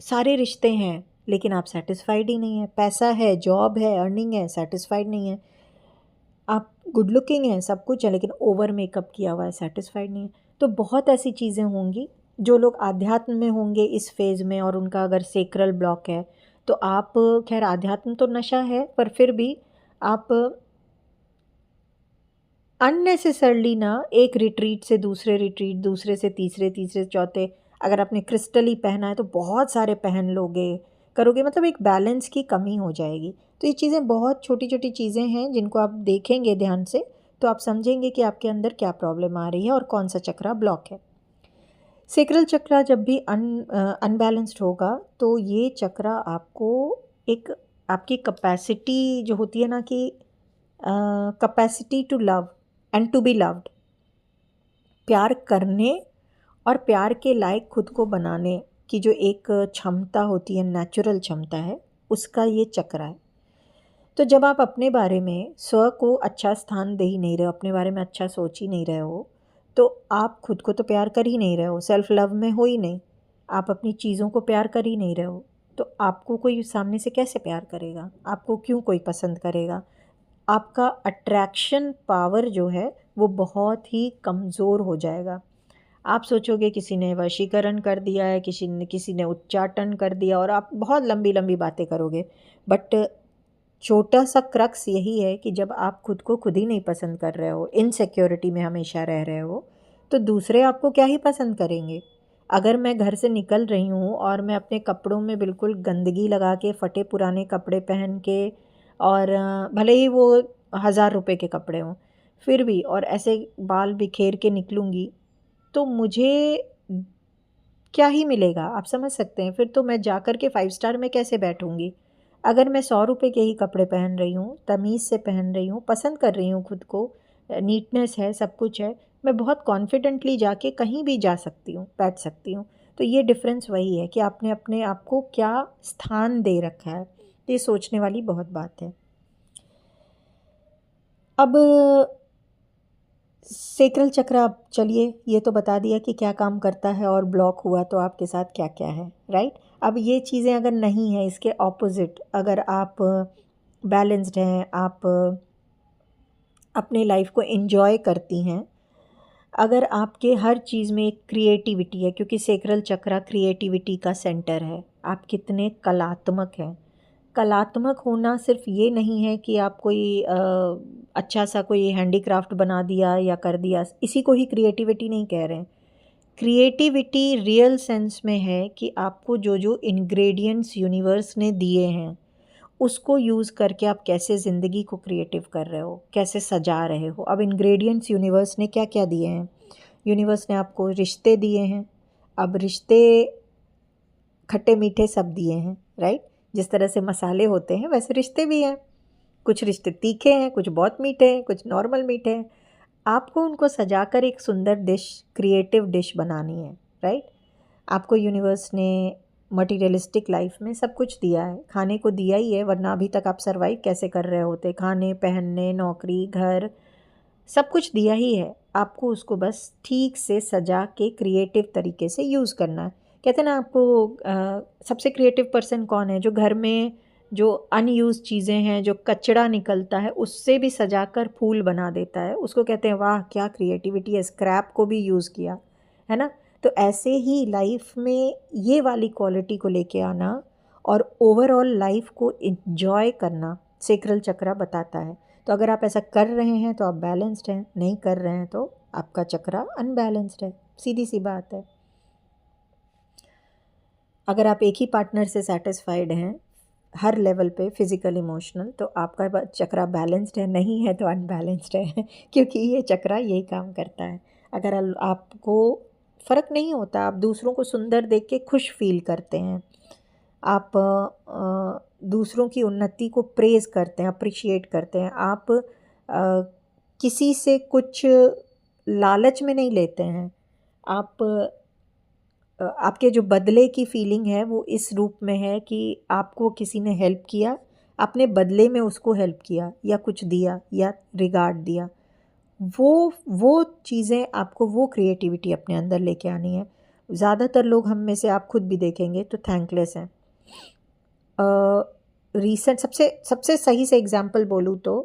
सारे रिश्ते हैं लेकिन आप सेटिस्फाइड ही नहीं है, पैसा है, जॉब है, अर्निंग है, सेटिस्फाइड नहीं है। आप गुड लुकिंग हैं, सब कुछ है, लेकिन ओवर मेकअप किया हुआ है, सेटिस्फाइड नहीं है। तो बहुत ऐसी चीज़ें होंगी। जो लोग आध्यात्म में होंगे इस फेज़ में और उनका अगर सेक्रल ब्लॉक है, तो आप, खैर आध्यात्म तो नशा है, पर फिर भी आप अननेसेसरली ना एक रिट्रीट से दूसरे रिट्रीट, दूसरे से तीसरे, तीसरे से चौथे, अगर आपने क्रिस्टल ही पहना है तो बहुत सारे पहन लोगे, करोगे, मतलब एक बैलेंस की कमी हो जाएगी। तो ये चीज़ें बहुत छोटी छोटी चीज़ें हैं जिनको आप देखेंगे ध्यान से तो आप समझेंगे कि आपके अंदर क्या प्रॉब्लम आ रही है और कौन सा चक्रा ब्लॉक है। सेक्रल चक्रा जब भी अनबैलेंस्ड होगा तो ये चक्रा आपको एक, आपकी कैपेसिटी जो होती है ना कि capacity to love and to be loved, प्यार करने और प्यार के लायक खुद को बनाने की जो एक क्षमता होती है, नेचुरल क्षमता है, उसका ये चक्र है। तो जब आप अपने बारे में स्व को अच्छा स्थान दे ही नहीं रहे हो, अपने बारे में अच्छा सोच ही नहीं रहे हो, तो आप खुद को तो प्यार कर ही नहीं रहे हो, सेल्फ लव में हो ही नहीं, आप अपनी चीज़ों को प्यार कर ही नहीं रहे हो, तो आपको कोई सामने से कैसे प्यार करेगा, आपको क्यों कोई पसंद करेगा। आपका अट्रैक्शन पावर जो है वो बहुत ही कमज़ोर हो जाएगा। आप सोचोगे किसी ने वशीकरण कर दिया है, किसी ने उच्चाटन कर दिया, और आप बहुत लंबी लंबी बातें करोगे। बट छोटा सा क्रक्स यही है कि जब आप खुद को खुद ही नहीं पसंद कर रहे हो, इनसिक्योरिटी में हमेशा रह रहे हो, तो दूसरे आपको क्या ही पसंद करेंगे। अगर मैं घर से निकल रही हूँ और मैं अपने कपड़ों में बिल्कुल गंदगी लगा के, फटे पुराने कपड़े पहन के, और भले ही वो 1000 रुपये के कपड़े हों फिर भी, और ऐसे बाल बिखेर के निकलूँगी, तो मुझे क्या ही मिलेगा, आप समझ सकते हैं। फिर तो मैं जा कर के 5 स्टार में कैसे बैठूँगी। अगर मैं 100 रुपये के ही कपड़े पहन रही हूँ, तमीज़ से पहन रही हूँ, पसंद कर रही हूँ खुद को, नीटनेस है, सब कुछ है, मैं बहुत कॉन्फिडेंटली जाके कहीं भी जा सकती हूँ, बैठ सकती हूँ। तो ये डिफ़रेंस वही है कि आपने अपने आप को क्या स्थान दे रखा है। ये सोचने वाली बहुत बात है। अब सेक्रल चक्र, आप चलिए ये तो बता दिया कि क्या काम करता है और ब्लॉक हुआ तो आपके साथ क्या क्या है, राइट। अब ये चीज़ें अगर नहीं है, इसके ऑपोजिट अगर आप बैलेंस्ड हैं, आप अपने लाइफ को एंजॉय करती हैं, अगर आपके हर चीज़ में एक क्रिएटिविटी है, क्योंकि सेक्रल चक्र क्रिएटिविटी का सेंटर है, आप कितने कलात्मक हैं। कलात्मक होना सिर्फ ये नहीं है कि आप कोई अच्छा सा कोई हैंडीक्राफ्ट बना दिया या कर दिया, इसी को ही क्रिएटिविटी नहीं कह रहे हैं। क्रिएटिविटी रियल सेंस में है कि आपको जो जो इंग्रेडिएंट्स यूनिवर्स ने दिए हैं उसको यूज़ करके आप कैसे ज़िंदगी को क्रिएटिव कर रहे हो, कैसे सजा रहे हो। अब इंग्रेडिएंट्स यूनिवर्स ने क्या क्या दिए हैं, यूनिवर्स ने आपको रिश्ते दिए हैं। अब रिश्ते खट्टे मीठे सब दिए हैं, राइट। जिस तरह से मसाले होते हैं वैसे रिश्ते भी हैं, कुछ रिश्ते तीखे हैं, कुछ बहुत मीठे हैं, कुछ नॉर्मल मीठे हैं। आपको उनको सजाकर एक सुंदर डिश, क्रिएटिव डिश बनानी है, राइट। आपको यूनिवर्स ने मटीरियलिस्टिक लाइफ में सब कुछ दिया है, खाने को दिया ही है, वरना अभी तक आप सर्वाइव कैसे कर रहे होते। खाने, पहनने, नौकरी, घर, सब कुछ दिया ही है। आपको उसको बस ठीक से सजा के क्रिएटिव तरीके से यूज़ करना है। कहते हैं ना आपको सबसे क्रिएटिव पर्सन कौन है? जो घर में जो अनयूज़ चीज़ें हैं, जो कचरा निकलता है, उससे भी सजाकर फूल बना देता है, उसको कहते हैं वाह क्या क्रिएटिविटी है, स्क्रैप को भी यूज़ किया, है ना? तो ऐसे ही लाइफ में ये वाली क्वालिटी को लेके आना और ओवरऑल लाइफ को एंजॉय करना सेक्रल चक्रा बताता है। तो अगर आप ऐसा कर रहे हैं तो आप बैलेंस्ड हैं, नहीं कर रहे हैं तो आपका चक्रा अनबैलेंस्ड है, सीधी सी बात है। अगर आप एक ही पार्टनर से सेटिस्फाइड हैं हर लेवल पे फिज़िकल इमोशनल, तो आपका चक्रा बैलेंस्ड है, नहीं है तो अनबैलेंस्ड है क्योंकि ये चक्रा यही काम करता है। अगर आपको फ़र्क नहीं होता, आप दूसरों को सुंदर देख के खुश फील करते हैं, आप दूसरों की उन्नति को प्रेज़ करते हैं, अप्रिशिएट करते हैं, आप किसी से कुछ लालच में नहीं लेते हैं, आपके जो बदले की फीलिंग है वो इस रूप में है कि आपको किसी ने हेल्प किया, आपने बदले में उसको हेल्प किया या कुछ दिया या रिगार्ड दिया, वो चीज़ें आपको वो क्रिएटिविटी अपने अंदर लेके आनी है। ज़्यादातर लोग हम में से आप खुद भी देखेंगे तो थैंकलेस हैं। रीसेंट सबसे सही से एग्ज़ाम्पल बोलूँ तो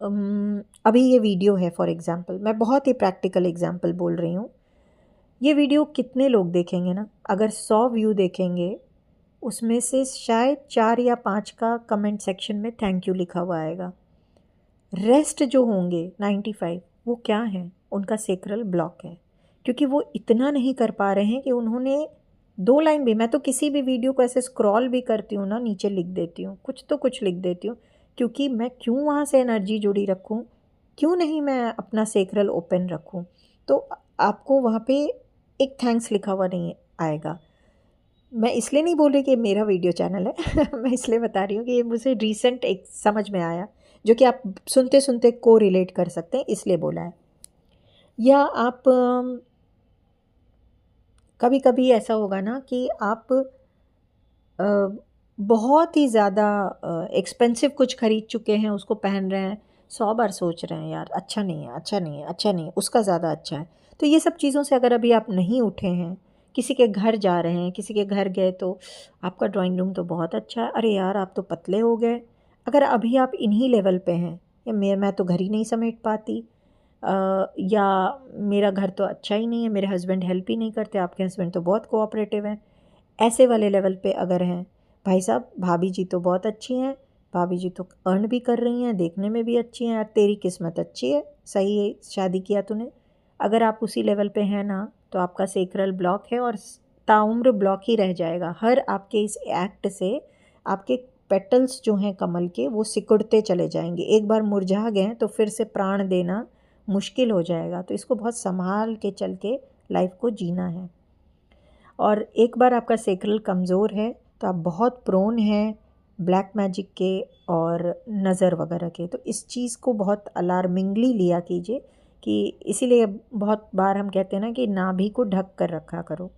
अभी ये वीडियो है फॉर एग्ज़ाम्पल, मैं बहुत ही प्रैक्टिकल एग्ज़ाम्पल बोल रही हूँ। ये वीडियो कितने लोग देखेंगे ना? अगर 100 व्यू देखेंगे, उसमें से शायद 4 या 5 का कमेंट सेक्शन में थैंक यू लिखा हुआ आएगा। रेस्ट जो होंगे 95 वो क्या हैं? उनका सेक्रल ब्लॉक है, क्योंकि वो इतना नहीं कर पा रहे हैं कि उन्होंने 2 लाइन भी, मैं तो किसी भी वीडियो को ऐसे स्क्रॉल भी करती हूँ ना, नीचे लिख देती हूँ, कुछ तो कुछ लिख देती हूँ, क्योंकि मैं क्यों वहाँ से एनर्जी जुड़ी रखूँ? क्यों नहीं मैं अपना सेक्रल ओपन रखूँ? तो आपको वहाँ पे एक थैंक्स लिखा हुआ नहीं आएगा। मैं इसलिए नहीं बोल रही कि मेरा वीडियो चैनल है मैं इसलिए बता रही हूँ कि ये मुझे रीसेंट एक समझ में आया, जो कि आप सुनते सुनते को रिलेट कर सकते हैं, इसलिए बोला है। या आप कभी कभी ऐसा होगा ना कि आप बहुत ही ज़्यादा एक्सपेंसिव कुछ ख़रीद चुके हैं, उसको पहन रहे हैं, 100 बार सोच रहे हैं यार अच्छा नहीं है, अच्छा नहीं है, अच्छा नहीं है, उसका ज़्यादा अच्छा है। तो ये सब चीज़ों से अगर अभी आप नहीं उठे हैं, किसी के घर जा रहे हैं, किसी के घर गए तो आपका ड्राइंग रूम तो बहुत अच्छा है, अरे यार आप तो पतले हो गए। अगर अभी आप इन्हीं लेवल पे हैं, या मैं तो घर ही नहीं समेट पाती, या मेरा घर तो अच्छा ही नहीं है, मेरे हस्बैंड हेल्प ही नहीं करते, आपके हस्बैंड तो बहुत कोऑपरेटिव हैं, ऐसे वाले लेवल पे अगर हैं, भाई साहब भाभी जी तो बहुत अच्छी हैं, भाभी जी तो अर्न भी कर रही हैं, देखने में भी अच्छी हैं, यार तेरी किस्मत अच्छी है, सही है शादी किया तूने। अगर आप उसी लेवल पे हैं ना, तो आपका सेक्रल ब्लॉक है और ताउम्र ब्लॉक ही रह जाएगा। हर आपके इस एक्ट से आपके पेटल्स जो हैं कमल के वो सिकुड़ते चले जाएंगे, एक बार मुरझा गए तो फिर से प्राण देना मुश्किल हो जाएगा। तो इसको बहुत संभाल के चल के लाइफ को जीना है। और एक बार आपका सेक्रल कमज़ोर है तो आप बहुत प्रोन हैं ब्लैक मैजिक के और नज़र वगैरह के। तो इस चीज़ को बहुत अलार्मिंगली लिया कीजिए, कि इसीलिए बहुत बार हम कहते हैं ना कि नाभि को ढक कर रखा करो।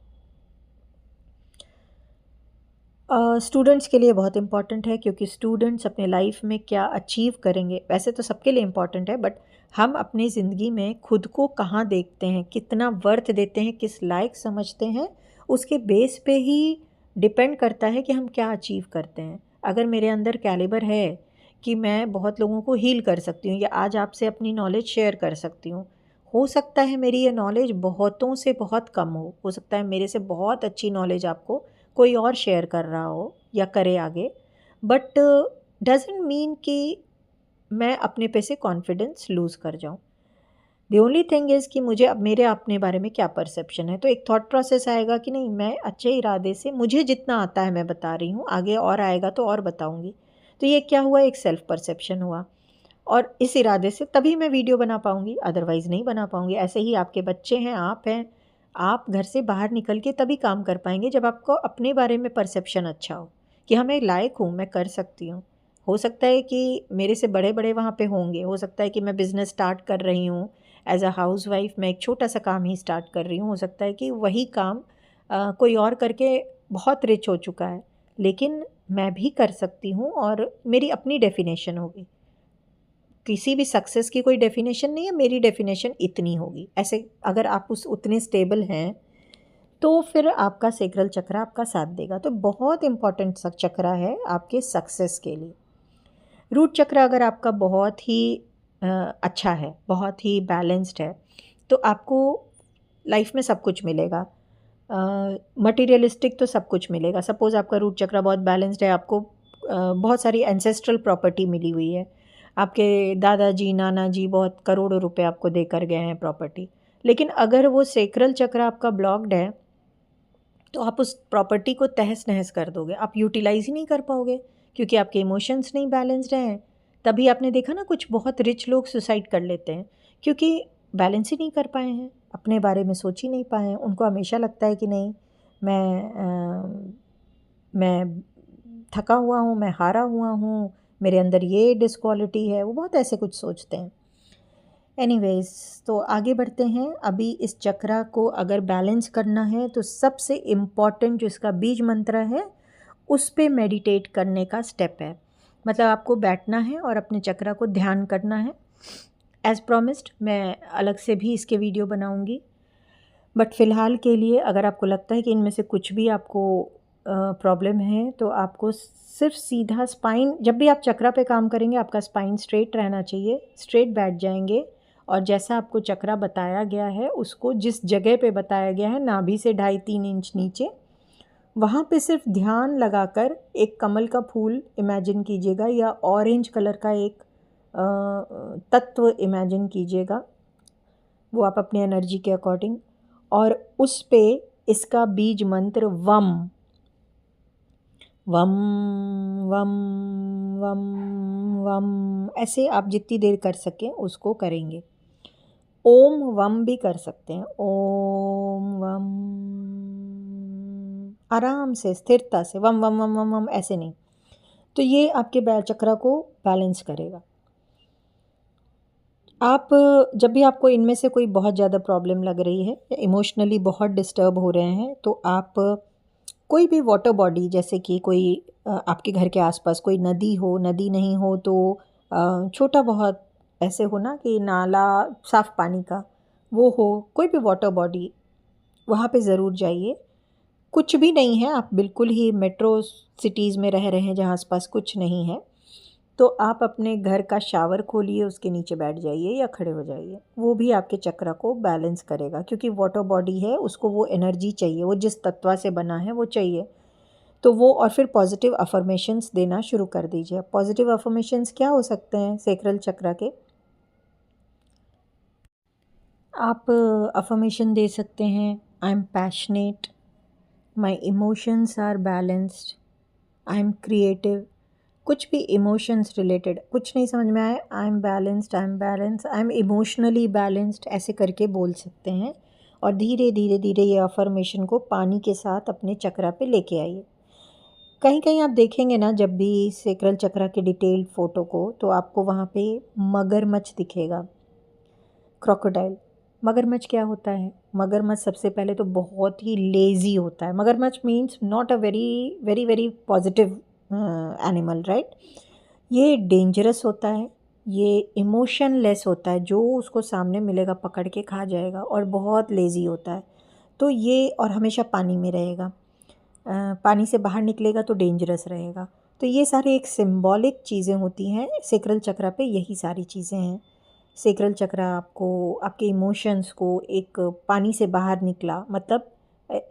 स्टूडेंट्स के लिए बहुत इम्पॉर्टेंट है, क्योंकि स्टूडेंट्स अपने लाइफ में क्या अचीव करेंगे, वैसे तो सबके लिए इम्पॉर्टेंट है, बट हम अपनी ज़िंदगी में खुद को कहाँ देखते हैं, कितना वर्थ देते हैं, किस लायक समझते हैं, उसके बेस पे ही डिपेंड करता है कि हम क्या अचीव करते हैं। अगर मेरे अंदर कैलिबर है कि मैं बहुत लोगों को हील कर सकती हूँ, या आज आपसे अपनी नॉलेज शेयर कर सकती हूँ, हो सकता है मेरी ये नॉलेज बहुतों से बहुत कम हो सकता है मेरे से बहुत अच्छी नॉलेज आपको कोई और शेयर कर रहा हो या करे आगे, बट डजेंट मीन कि मैं अपने पे से कॉन्फिडेंस लूज़ कर जाऊँ। द ओनली थिंग इज़ कि मुझे अब मेरे अपने बारे में क्या परसेप्शन है। तो एक थॉट प्रोसेस आएगा कि नहीं, मैं अच्छे इरादे से, मुझे जितना आता है मैं बता रही हूँ, आगे और आएगा तो और बताऊँगी। तो ये क्या हुआ, एक सेल्फ परसेप्शन हुआ, और इस इरादे से तभी मैं वीडियो बना पाऊँगी, अदरवाइज़ नहीं बना पाऊँगी। ऐसे ही आपके बच्चे हैं, आप हैं, आप घर से बाहर निकल के तभी काम कर पाएंगे जब आपको अपने बारे में परसेप्शन अच्छा हो कि हाँ मैं लायक हूँ, मैं कर सकती हूँ। हो सकता है कि मेरे से बड़े बड़े वहाँ पे होंगे, हो सकता है कि मैं बिज़नेस स्टार्ट कर रही हूँ एज अ हाउस वाइफ, मैं एक छोटा सा काम ही स्टार्ट कर रही हूँ, हो सकता है कि वही काम कोई और करके बहुत रिच हो चुका है, लेकिन मैं भी कर सकती हूँ और मेरी अपनी डेफिनेशन होगी। किसी भी सक्सेस की कोई डेफिनेशन नहीं है, मेरी डेफिनेशन इतनी होगी। ऐसे अगर आप उतने स्टेबल हैं तो फिर आपका सेक्रल चक्र आपका साथ देगा। तो बहुत इम्पॉर्टेंट चक्र है आपके सक्सेस के लिए। रूट चक्र अगर आपका बहुत ही अच्छा है, बहुत ही बैलेंस्ड है, तो आपको लाइफ में सब कुछ मिलेगा। मटीरियलिस्टिक तो सब कुछ मिलेगा। सपोज़ आपका रूट चक्र बहुत बैलेंस्ड है, आपको बहुत सारी एंसेस्ट्रल प्रॉपर्टी मिली हुई है, आपके दादाजी नाना जी बहुत करोड़ों रुपए आपको देकर गए हैं प्रॉपर्टी, लेकिन अगर वो सेक्रल चक्र आपका ब्लॉक्ड है तो आप उस प्रॉपर्टी को तहस नहस कर दोगे, आप यूटिलाइज ही नहीं कर पाओगे क्योंकि आपके इमोशंस नहीं बैलेंस्ड हैं। तभी आपने देखा ना कुछ बहुत रिच लोग सुसाइड कर लेते हैं क्योंकि बैलेंस ही नहीं कर पाए हैं, अपने बारे में सोच ही नहीं पाए हैं। उनको हमेशा लगता है कि नहीं, मैं थका हुआ हूँ, मैं हारा हुआ हूँ, मेरे अंदर ये डिसक्वालिटी है, वो बहुत ऐसे कुछ सोचते हैं। एनीवेज, तो आगे बढ़ते हैं। अभी इस चक्रा को अगर बैलेंस करना है तो सबसे इम्पॉर्टेंट जो इसका बीज मंत्र है उस पे मेडिटेट करने का स्टेप है। मतलब आपको बैठना है और अपने चक्रा को ध्यान करना है। एज़ प्रॉमिस्ड मैं अलग से भी इसके वीडियो बनाऊंगी, बट फ़िलहाल के लिए अगर आपको लगता है कि इनमें से कुछ भी आपको प्रॉब्लम है तो आपको सिर्फ सीधा स्पाइन, जब भी आप चक्रा पे काम करेंगे आपका स्पाइन स्ट्रेट रहना चाहिए, स्ट्रेट बैठ जाएंगे और जैसा आपको चक्रा बताया गया है उसको जिस जगह पे बताया गया है नाभि से 2.5-3 इंच नीचे, वहाँ पे सिर्फ ध्यान लगाकर एक कमल का फूल इमेजिन कीजिएगा या ऑरेंज कलर का एक तत्व इमेजिन कीजिएगा, वो आप अपनी एनर्जी के अकॉर्डिंग, और उस पे इसका बीज मंत्र वम वम वम वम वम ऐसे आप जितनी देर कर सकें उसको करेंगे। ओम वम भी कर सकते हैं, ओम वम, आराम से स्थिरता से वम वम वम वम वम, ऐसे नहीं। तो ये आपके चक्रा को बैलेंस करेगा। आप जब भी आपको इनमें से कोई बहुत ज़्यादा प्रॉब्लम लग रही है या इमोशनली बहुत डिस्टर्ब हो रहे हैं तो आप कोई भी वाटर बॉडी, जैसे कि कोई आपके घर के आसपास कोई नदी हो, नदी नहीं हो तो छोटा बहुत ऐसे हो ना कि नाला साफ़ पानी का वो हो, कोई भी वाटर बॉडी, वहाँ पे ज़रूर जाइए। कुछ भी नहीं है, आप बिल्कुल ही मेट्रो सिटीज़ में रह रहे हैं जहाँ आसपास कुछ नहीं है, तो आप अपने घर का शावर खोलिए, उसके नीचे बैठ जाइए या खड़े हो जाइए। वो भी आपके चक्र को बैलेंस करेगा क्योंकि वाटर बॉडी है, उसको वो एनर्जी चाहिए, वो जिस तत्व से बना है वो चाहिए। तो वो, और फिर पॉजिटिव अफर्मेशंस देना शुरू कर दीजिए। पॉजिटिव अफर्मेशंस क्या हो सकते हैं सेक्रल चक्र के? आप अफर्मेशन दे सकते हैं, I am passionate, my emotions are balanced, I am creative, कुछ भी इमोशंस रिलेटेड, कुछ नहीं समझ में आए, I am balanced, I am balance, I am emotionally balanced, ऐसे करके बोल सकते हैं। और धीरे धीरे धीरे ये अफर्मेशन को पानी के साथ अपने चक्रा पे लेके आइए। कहीं कहीं आप देखेंगे ना, जब भी सेक्रल चक्रा के डिटेल्ड फ़ोटो को, तो आपको वहाँ पे मगरमच्छ दिखेगा, क्रोकोडाइल। मगरमच्छ क्या होता है? मगरमच्छ सबसे पहले तो बहुत ही लेज़ी होता है। मगरमच्छ means not a very very very positive animal, right? ये डेंजरस होता है, ये इमोशनलेस होता है, जो उसको सामने मिलेगा पकड़ के खा जाएगा, और बहुत लेज़ी होता है। तो ये, और हमेशा पानी में रहेगा, पानी से बाहर निकलेगा तो डेंजरस रहेगा। तो ये सारे एक सिंबॉलिक चीज़ें होती हैं सेक्रल चक्रा पे, यही सारी चीज़ें हैं। सेक्रल चक्र आपको आपके इमोशंस को, एक पानी से बाहर निकला मतलब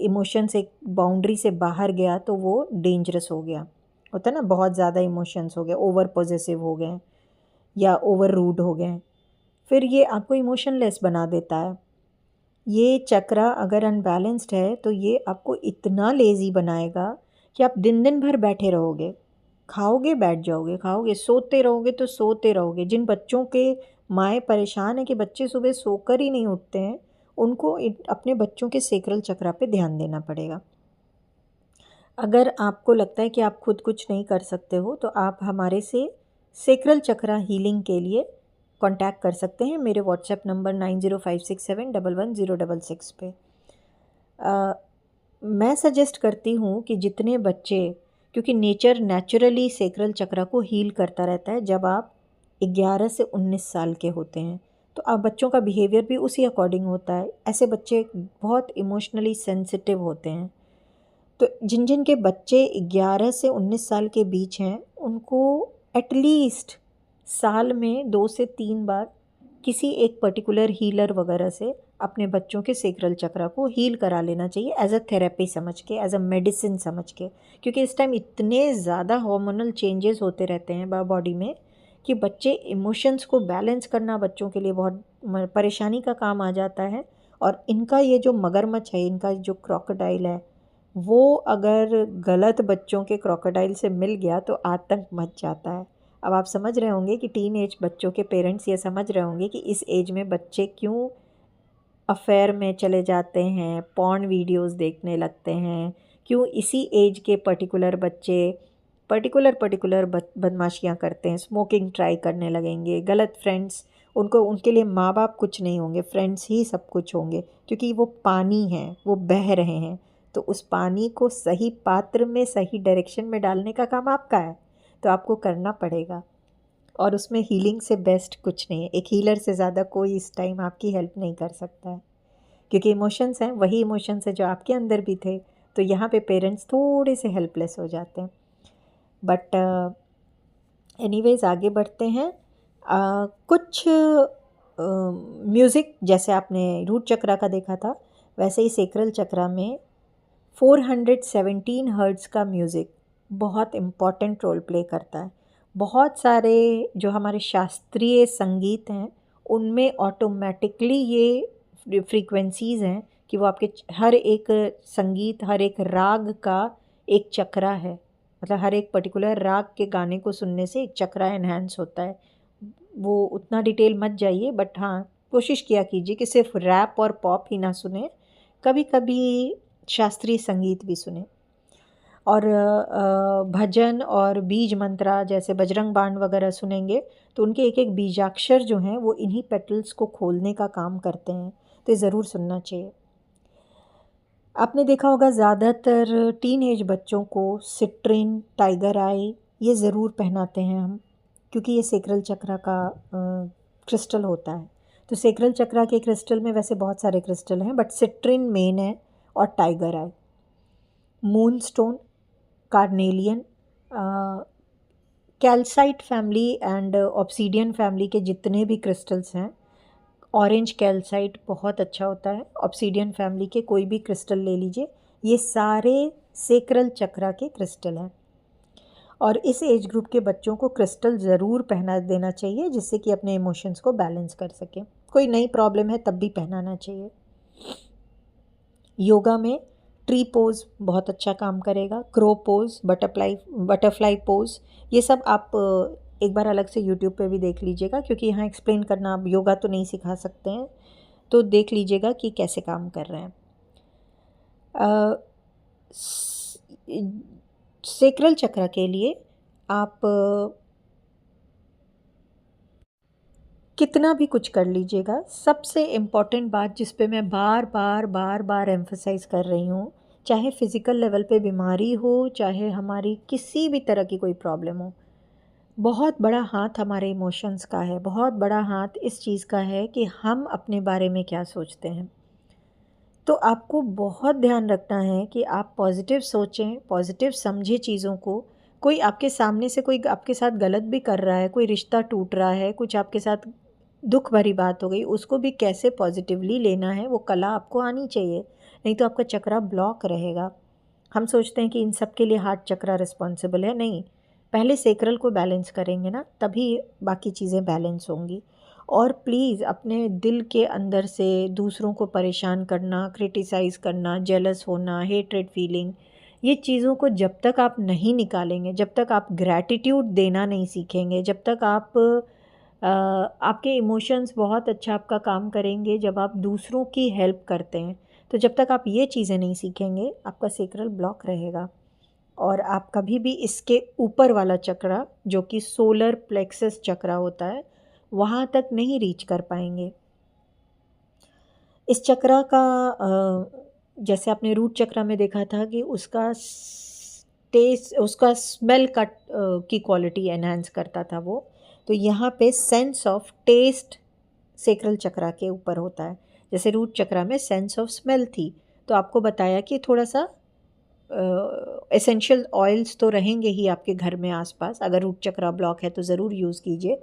इमोशंस एक बाउंड्री से बाहर गया तो वो डेंजरस हो गया, होता है ना, बहुत ज़्यादा इमोशंस हो गए, ओवर पॉजेसिव हो गए या ओवर रूड हो गए, फिर ये आपको इमोशनलेस बना देता है। ये चक्र अगर अनबैलेंस्ड है तो ये आपको इतना लेज़ी बनाएगा कि आप दिन दिन भर बैठे रहोगे, खाओगे बैठ जाओगे, खाओगे सोते रहोगे तो सोते रहोगे। जिन बच्चों के माएँ परेशान है कि बच्चे सुबह सोकर ही नहीं उठते हैं, उनको अपने बच्चों के सेक्रल चक्र पे ध्यान देना पड़ेगा। अगर आपको लगता है कि आप खुद कुछ नहीं कर सकते हो तो आप हमारे से सेक्रल चक्र हीलिंग के लिए कांटेक्ट कर सकते हैं मेरे व्हाट्सएप नंबर 9056711066 पे। मैं सजेस्ट करती हूँ कि जितने बच्चे, क्योंकि नेचर नेचुरली सेक्रल चक्र को हील करता रहता है जब आप 11 से 19 साल के होते हैं, तो अब बच्चों का बिहेवियर भी उसी अकॉर्डिंग होता है। ऐसे बच्चे बहुत इमोशनली सेंसिटिव होते हैं। तो जिन जिन के बच्चे 11 से 19 साल के बीच हैं, उनको एटलीस्ट साल में 2 से 3 बार किसी एक पर्टिकुलर हीलर वगैरह से अपने बच्चों के सेक्रल चक्रा को हील करा लेना चाहिए, एज अ थेरेपी समझ के, एज अ मेडिसिन समझ के। क्योंकि इस टाइम इतने ज़्यादा हार्मोनल चेंजेस होते रहते हैं बॉडी में कि बच्चे इमोशंस को बैलेंस करना बच्चों के लिए बहुत परेशानी का काम आ जाता है। और इनका ये जो मगरमच्छ है, इनका जो क्रोकोडाइल है, वो अगर गलत बच्चों के क्रोकोडाइल से मिल गया तो आतंक मच जाता है। अब आप समझ रहे होंगे कि टीन एज बच्चों के पेरेंट्स ये समझ रहे होंगे कि इस एज में बच्चे क्यों अफेयर में चले जाते हैं, पॉर्न वीडियोस देखने लगते हैं, क्यों इसी एज के पर्टिकुलर बच्चे पर्टिकुलर बदमाशियाँ करते हैं, स्मोकिंग ट्राई करने लगेंगे, गलत फ्रेंड्स, उनके लिए माँ बाप कुछ नहीं होंगे, फ्रेंड्स ही सब कुछ होंगे। क्योंकि वो पानी है, वो बह रहे हैं, तो उस पानी को सही पात्र में, सही डायरेक्शन में डालने का काम आपका है। तो आपको करना पड़ेगा, और उसमें हीलिंग से बेस्ट कुछ नहीं है। एक हीलर से ज़्यादा कोई इस टाइम आपकी हेल्प नहीं कर सकता है, क्योंकि इमोशंस हैं, वही इमोशंस है जो आपके अंदर भी थे। तो यहाँ पे पेरेंट्स थोड़े से हेल्पलेस हो जाते हैं। बट एनीवेज आगे बढ़ते हैं। कुछ म्यूज़िक, जैसे आपने रूट चक्रा का देखा था, वैसे ही सेक्रल चक्रा में 417 हर्ट्ज़ का म्यूज़िक बहुत इम्पॉर्टेंट रोल प्ले करता है। बहुत सारे जो हमारे शास्त्रीय संगीत हैं, उनमें ऑटोमेटिकली ये फ्रीक्वेंसीज़ हैं कि वो आपके हर एक संगीत, हर एक राग का एक चक्रा है। मतलब हर एक पर्टिकुलर राग के गाने को सुनने से एक चक्रा एनहांस होता है। वो उतना डिटेल मत जाइए, बट हाँ, कोशिश किया कीजिए कि सिर्फ रैप और पॉप ही ना सुने, कभी कभी शास्त्रीय संगीत भी सुने। और भजन और बीज मंत्रा जैसे बजरंग बाण वगैरह सुनेंगे तो उनके एक एक बीजाक्षर जो हैं वो इन्हीं पेटल्स को खोलने का काम करते हैं। तो ये ज़रूर सुनना चाहिए। आपने देखा होगा ज़्यादातर टीन एज बच्चों को सिट्रिन, टाइगर आई ये ज़रूर पहनाते हैं हम, क्योंकि ये सेक्रल चक्रा का क्रिस्टल होता है। तो सेक्रल चक्रा के क्रिस्टल में वैसे बहुत सारे क्रिस्टल हैं, बट सिट्रिन मेन है, और tiger I, moon stone, carnelian, calcite family and obsidian family के जितने भी क्रिस्टल्स हैं, ऑरेंज कैल्साइट बहुत अच्छा होता है, ऑब्सीडियन फैमिली के कोई भी क्रिस्टल ले लीजिए, ये सारे सेक्रल चक्रा के क्रिस्टल हैं। और इस एज ग्रुप के बच्चों को क्रिस्टल ज़रूर पहना देना चाहिए, जिससे कि अपने इमोशंस को बैलेंस कर सकें। कोई नई प्रॉब्लम है तब भी पहनाना चाहिए। योगा में ट्री पोज बहुत अच्छा काम करेगा, क्रो पोज, बटरफ्लाई पोज, ये सब आप एक बार अलग से यूट्यूब पे भी देख लीजिएगा, क्योंकि यहाँ एक्सप्लेन करना आप योगा तो नहीं सिखा सकते हैं, तो देख लीजिएगा कि कैसे काम कर रहे हैं। सेक्रल चक्र के लिए आप कितना भी कुछ कर लीजिएगा, सबसे इम्पॉर्टेंट बात जिस पे मैं बार एम्फसाइज कर रही हूँ, चाहे फिज़िकल लेवल पे बीमारी हो, चाहे हमारी किसी भी तरह की कोई प्रॉब्लम हो, बहुत बड़ा हाथ हमारे इमोशंस का है। बहुत बड़ा हाथ इस चीज़ का है कि हम अपने बारे में क्या सोचते हैं। तो आपको बहुत ध्यान रखना है कि आप पॉजिटिव सोचें, पॉजिटिव समझें चीज़ों को। कोई आपके सामने से कोई आपके साथ गलत भी कर रहा है, कोई रिश्ता टूट रहा है, कुछ आपके साथ दुख भरी बात हो गई, उसको भी कैसे पॉजिटिवली लेना है वो कला आपको आनी चाहिए, नहीं तो आपका चक्रा ब्लॉक रहेगा। हम सोचते हैं कि इन सब के लिए हार्ट चक्रा रिस्पॉन्सिबल है, नहीं, पहले सेक्रल को बैलेंस करेंगे ना, तभी बाकी चीज़ें बैलेंस होंगी। और प्लीज़ अपने दिल के अंदर से दूसरों को परेशान करना, क्रिटिसाइज़ करना, जेलस होना, हेट्रेड फीलिंग, ये चीज़ों को जब तक आप नहीं निकालेंगे, जब तक आप ग्रैटिट्यूड देना नहीं सीखेंगे, जब तक आपके इमोशंस बहुत अच्छा आपका काम करेंगे जब आप दूसरों की हेल्प करते हैं, तो जब तक आप ये चीज़ें नहीं सीखेंगे आपका सेक्रल ब्लॉक रहेगा, और आप कभी भी इसके ऊपर वाला चक्रा जो कि सोलर प्लेक्सस चक्रा होता है वहाँ तक नहीं रीच कर पाएंगे। इस चक्रा का जैसे आपने रूट चक्रा में देखा था कि उसका टेस्ट, उसका स्मेल का की क्वालिटी एनहांस करता था वो, तो यहाँ पे सेंस ऑफ टेस्ट, सेक्रल चक्रा के ऊपर होता है। जैसे रूट चक्रा में सेंस ऑफ स्मेल थी, तो आपको बताया कि थोड़ा सा एसेंशियल ऑयल्स तो रहेंगे ही आपके घर में आसपास। अगर रूट चक्रा ब्लॉक है तो ज़रूर यूज़ कीजिए,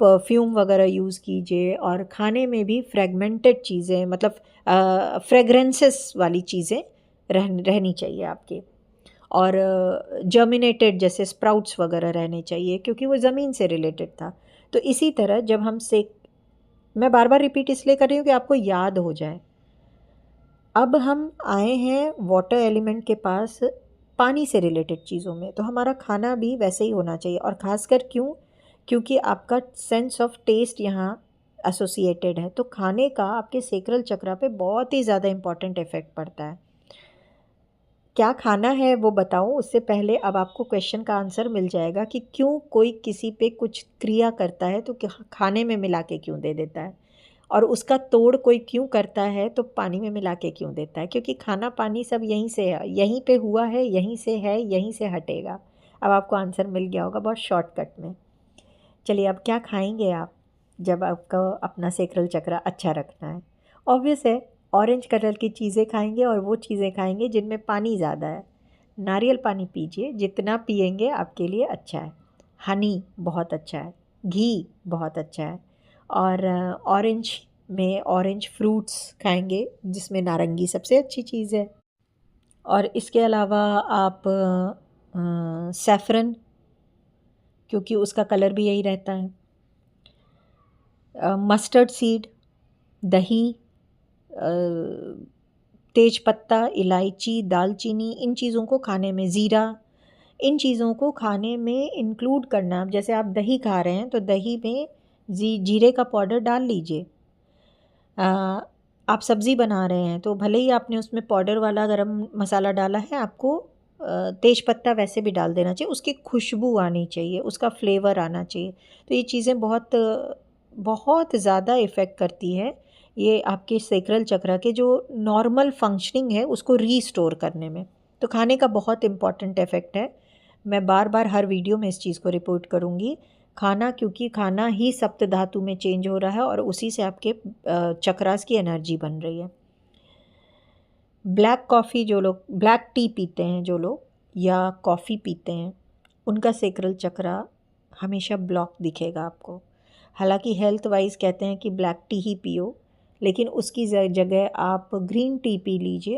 परफ्यूम वगैरह यूज़ कीजिए। और खाने में भी फ्रेगमेंटेड चीज़ें, मतलब फ्रेगरेंसेस वाली चीज़ें रहनी चाहिए आपके। और जर्मिनेटेड जैसे स्प्राउट्स वगैरह रहने चाहिए, क्योंकि वो ज़मीन से रिलेटेड था। तो इसी तरह जब हम मैं बार बार रिपीट इसलिए कर रही हूँ कि आपको याद हो जाए। अब हम आए हैं वाटर एलिमेंट के पास पानी से रिलेटेड चीज़ों में, तो हमारा खाना भी वैसे ही होना चाहिए। और ख़ासकर क्यों? क्योंकि आपका सेंस ऑफ टेस्ट यहाँ एसोसिएटेड है, तो खाने का आपके सेक्रल चक्रा पे बहुत ही ज़्यादा इम्पॉर्टेंट इफ़ेक्ट पड़ता है। क्या खाना है वो बताऊँ उससे पहले अब आपको क्वेश्चन का आंसर मिल जाएगा कि क्यों कोई किसी पे कुछ क्रिया करता है तो खाने में मिला के क्यों दे देता है, और उसका तोड़ कोई क्यों करता है तो पानी में मिला के क्यों देता है। क्योंकि खाना पानी सब यहीं से है, यहीं पे हुआ है, यहीं से है, यहीं से हटेगा। अब आपको आंसर मिल गया होगा बहुत शॉर्टकट में। चलिए, अब क्या खाएंगे आप जब आपको अपना सेक्रल चक्रा अच्छा रखना है? ऑब्वियस है, ऑरेंज कलर की चीज़ें खाएंगे, और वो चीज़ें खाएंगे जिनमें पानी ज़्यादा है। नारियल पानी पीजिए, जितना पिएंगे आपके लिए अच्छा है। हनी बहुत अच्छा है, घी बहुत अच्छा है। और ऑरेंज में ऑरेंज फ्रूट्स खाएंगे, जिसमें नारंगी सबसे अच्छी चीज़ है। और इसके अलावा आप सैफरन, क्योंकि उसका कलर भी यही रहता है। मस्टर्ड सीड, दही, तेज पत्ता, इलायची, दालचीनी, इन चीज़ों को खाने में, ज़ीरा, इन चीज़ों को खाने में इंक्लूड करना। अब जैसे आप दही खा रहे हैं तो दही में जीरे का पाउडर डाल लीजिए। आप सब्ज़ी बना रहे हैं तो भले ही आपने उसमें पाउडर वाला गरम मसाला डाला है, आपको तेज पत्ता वैसे भी डाल देना चाहिए। उसकी खुशबू आनी चाहिए, उसका फ्लेवर आना चाहिए। तो ये चीज़ें बहुत बहुत ज़्यादा इफ़ेक्ट करती है ये आपके सेक्रल चक्रा के जो नॉर्मल फंक्शनिंग है उसको रीस्टोर करने में। तो खाने का बहुत इम्पॉर्टेंट इफ़ेक्ट है। मैं बार बार हर वीडियो में इस चीज़ को रिपोर्ट करूँगी। खाना, क्योंकि खाना ही सप्त धातु में चेंज हो रहा है और उसी से आपके चक्रास की एनर्जी बन रही है। ब्लैक कॉफ़ी जो लोग, ब्लैक टी पीते हैं जो लोग, या कॉफ़ी पीते हैं, उनका सेक्रल चक्रा हमेशा ब्लॉक दिखेगा आपको। हालांकि हेल्थ वाइज कहते हैं कि ब्लैक टी ही पियो, लेकिन उसकी जगह आप ग्रीन टी पी लीजिए,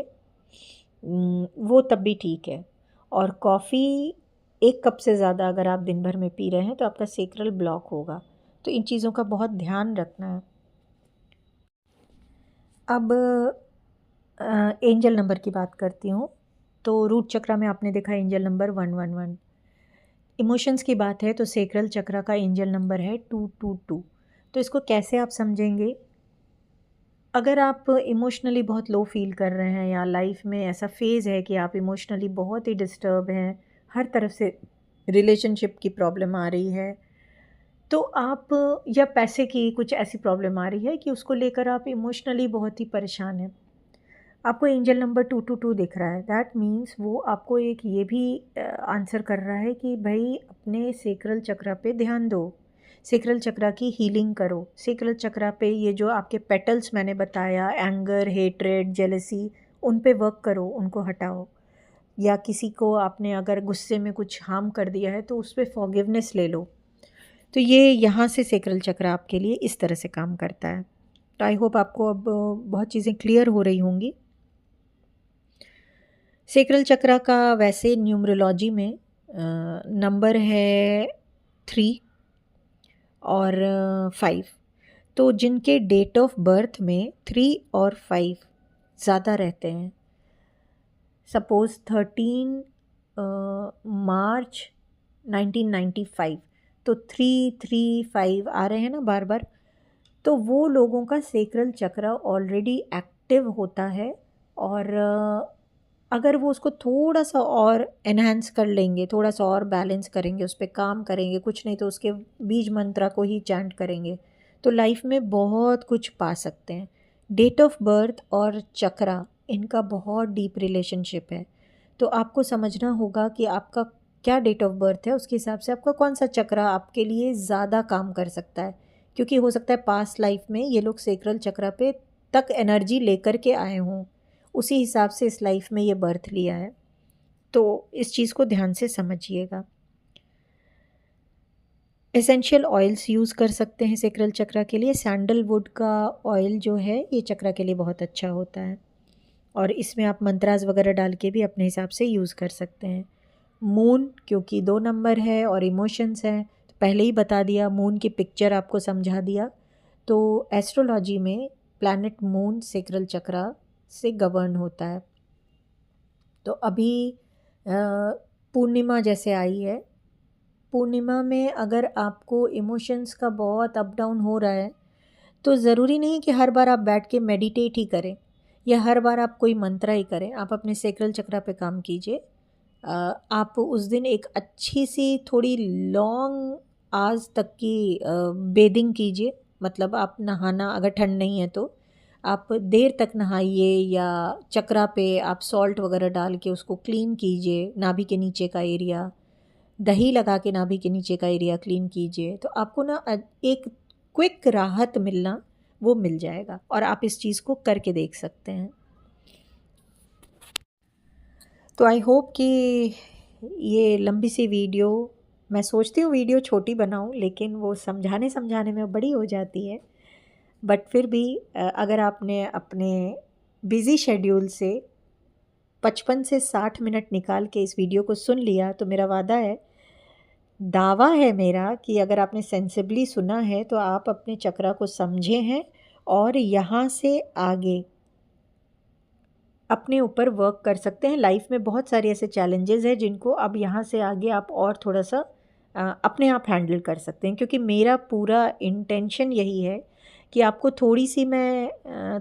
वो तब भी ठीक है। और कॉफ़ी 1 कप से ज़्यादा अगर आप दिन भर में पी रहे हैं तो आपका सेक्रल ब्लॉक होगा। तो इन चीज़ों का बहुत ध्यान रखना है। अब एंजल नंबर की बात करती हूँ। तो रूट चक्रा में आपने देखा एंजल नंबर 111। इमोशंस की बात है तो सेक्रल चक्रा का एंजल नंबर है 222। तो इसको कैसे आप समझेंगे? अगर आप इमोशनली बहुत लो फील कर रहे हैं, या लाइफ में ऐसा फेज़ है कि आप इमोशनली बहुत ही डिस्टर्ब हैं, हर तरफ से रिलेशनशिप की प्रॉब्लम आ रही है, तो आप, या पैसे की कुछ ऐसी प्रॉब्लम आ रही है कि उसको लेकर आप इमोशनली बहुत ही परेशान हैं, आपको एंजल नंबर 222 दिख रहा है, दैट मीन्स वो आपको एक ये भी आंसर कर रहा है कि भाई अपने सेक्रल चक्रा पे ध्यान दो, सेक्रल चक्रा की हीलिंग करो। सेक्रल चक्रा पे ये जो आपके पेटल्स मैंने बताया, एंगर, हेट्रेड, जेलसी, उन पे वर्क करो, उनको हटाओ। या किसी को आपने अगर गुस्से में कुछ हार्म कर दिया है तो उस पर फॉरगिवनेस ले लो। तो ये यहाँ से सेक्रल चक्रा आपके लिए इस तरह से काम करता है। तो आई होप आपको अब बहुत चीज़ें क्लियर हो रही होंगी। सेक्रल चक्रा का वैसे न्यूमरोलॉजी में नंबर है 3 और 5। तो जिनके डेट ऑफ बर्थ में 3 और 5 ज़्यादा रहते हैं, सपोज़ 13 मार्च 1995, तो 335 आ रहे हैं ना बार बार, तो वो लोगों का सेक्रल चक्रा ऑलरेडी एक्टिव होता है। और अगर वो उसको थोड़ा सा और एनहांस कर लेंगे, थोड़ा सा और बैलेंस करेंगे, उस पर काम करेंगे, कुछ नहीं तो उसके बीज मंत्रा को ही चैंट करेंगे, तो लाइफ में बहुत कुछ पा सकते हैं। डेट ऑफ बर्थ और चक्रा, इनका बहुत डीप रिलेशनशिप है। तो आपको समझना होगा कि आपका क्या डेट ऑफ बर्थ है, उसके हिसाब से आपका कौन सा चक्रा आपके लिए ज़्यादा काम कर सकता है। क्योंकि हो सकता है पास्ट लाइफ में ये लोग सेक्रल चक्र पे तक एनर्जी लेकर के आए हों, उसी हिसाब से इस लाइफ में ये बर्थ लिया है। तो इस चीज़ को ध्यान से समझिएगा। एसेंशियल ऑयल्स यूज़ कर सकते हैं सेक्रल चक्र के लिए। सैंडलवुड का ऑयल जो है ये चक्र के लिए बहुत अच्छा होता है, और इसमें आप मंत्रास वगैरह डाल के भी अपने हिसाब से यूज़ कर सकते हैं। मून, क्योंकि 2 नंबर है और इमोशंस हैं, तो पहले ही बता दिया, मून की पिक्चर आपको समझा दिया। तो एस्ट्रोलॉजी में प्लैनेट मून सेक्रल चक्र से गवर्न होता है। तो अभी पूर्णिमा जैसे आई है, पूर्णिमा में अगर आपको इमोशंस का बहुत अप डाउन हो रहा है, तो ज़रूरी नहीं कि हर बार आप बैठ के मेडिटेट ही करें या हर बार आप कोई मंत्र ही करें। आप अपने सेक्रल चक्र पे काम कीजिए। आप उस दिन एक अच्छी सी थोड़ी लॉन्ग आज तक की बेदिंग कीजिए। मतलब आप नहाना, अगर ठंड नहीं है तो आप देर तक नहाइए, या चक्रा पे आप सॉल्ट वगैरह डाल के उसको क्लीन कीजिए। नाभि के नीचे का एरिया, दही लगा के नाभि के नीचे का एरिया क्लीन कीजिए, तो आपको ना एक क्विक राहत मिलना वो मिल जाएगा, और आप इस चीज़ को करके देख सकते हैं। तो आई होप कि ये लंबी सी वीडियो, मैं सोचती हूँ वीडियो छोटी बनाऊँ, लेकिन वो समझाने में बड़ी हो जाती है। बट फिर भी अगर आपने अपने बिज़ी शेड्यूल से 55 से 60 मिनट निकाल के इस वीडियो को सुन लिया, तो मेरा वादा है, दावा है मेरा, कि अगर आपने सेंसिबली सुना है तो आप अपने चक्रा को समझे हैं, और यहाँ से आगे अपने ऊपर वर्क कर सकते हैं। लाइफ में बहुत सारे ऐसे चैलेंजेस हैं जिनको अब यहाँ से आगे आप और थोड़ा सा अपने आप हैंडल कर सकते हैं, क्योंकि मेरा पूरा इंटेंशन यही है कि आपको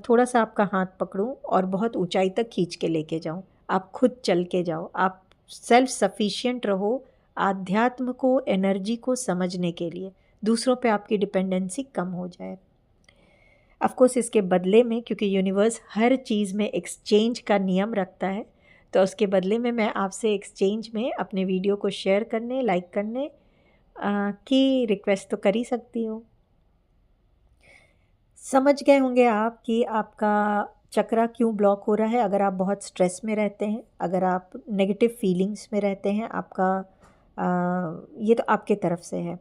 थोड़ा सा आपका हाथ पकड़ूं और बहुत ऊंचाई तक खींच के लेके जाऊं। आप खुद चल के जाओ, आप सेल्फ सफिशिएंट रहो आध्यात्म को, एनर्जी को समझने के लिए। दूसरों पे आपकी डिपेंडेंसी कम हो जाए। ऑफ कोर्स इसके बदले में, क्योंकि यूनिवर्स हर चीज़ में एक्सचेंज का नियम रखता है, तो उसके बदले में मैं आपसे एक्सचेंज में अपने वीडियो को शेयर करने, लाइक करने की रिक्वेस्ट तो कर ही सकती हूँ। समझ गए होंगे आप कि आपका चक्रा क्यों ब्लॉक हो रहा है। अगर आप बहुत स्ट्रेस में रहते हैं, अगर आप नेगेटिव फीलिंग्स में रहते हैं, ये तो आपके तरफ से है।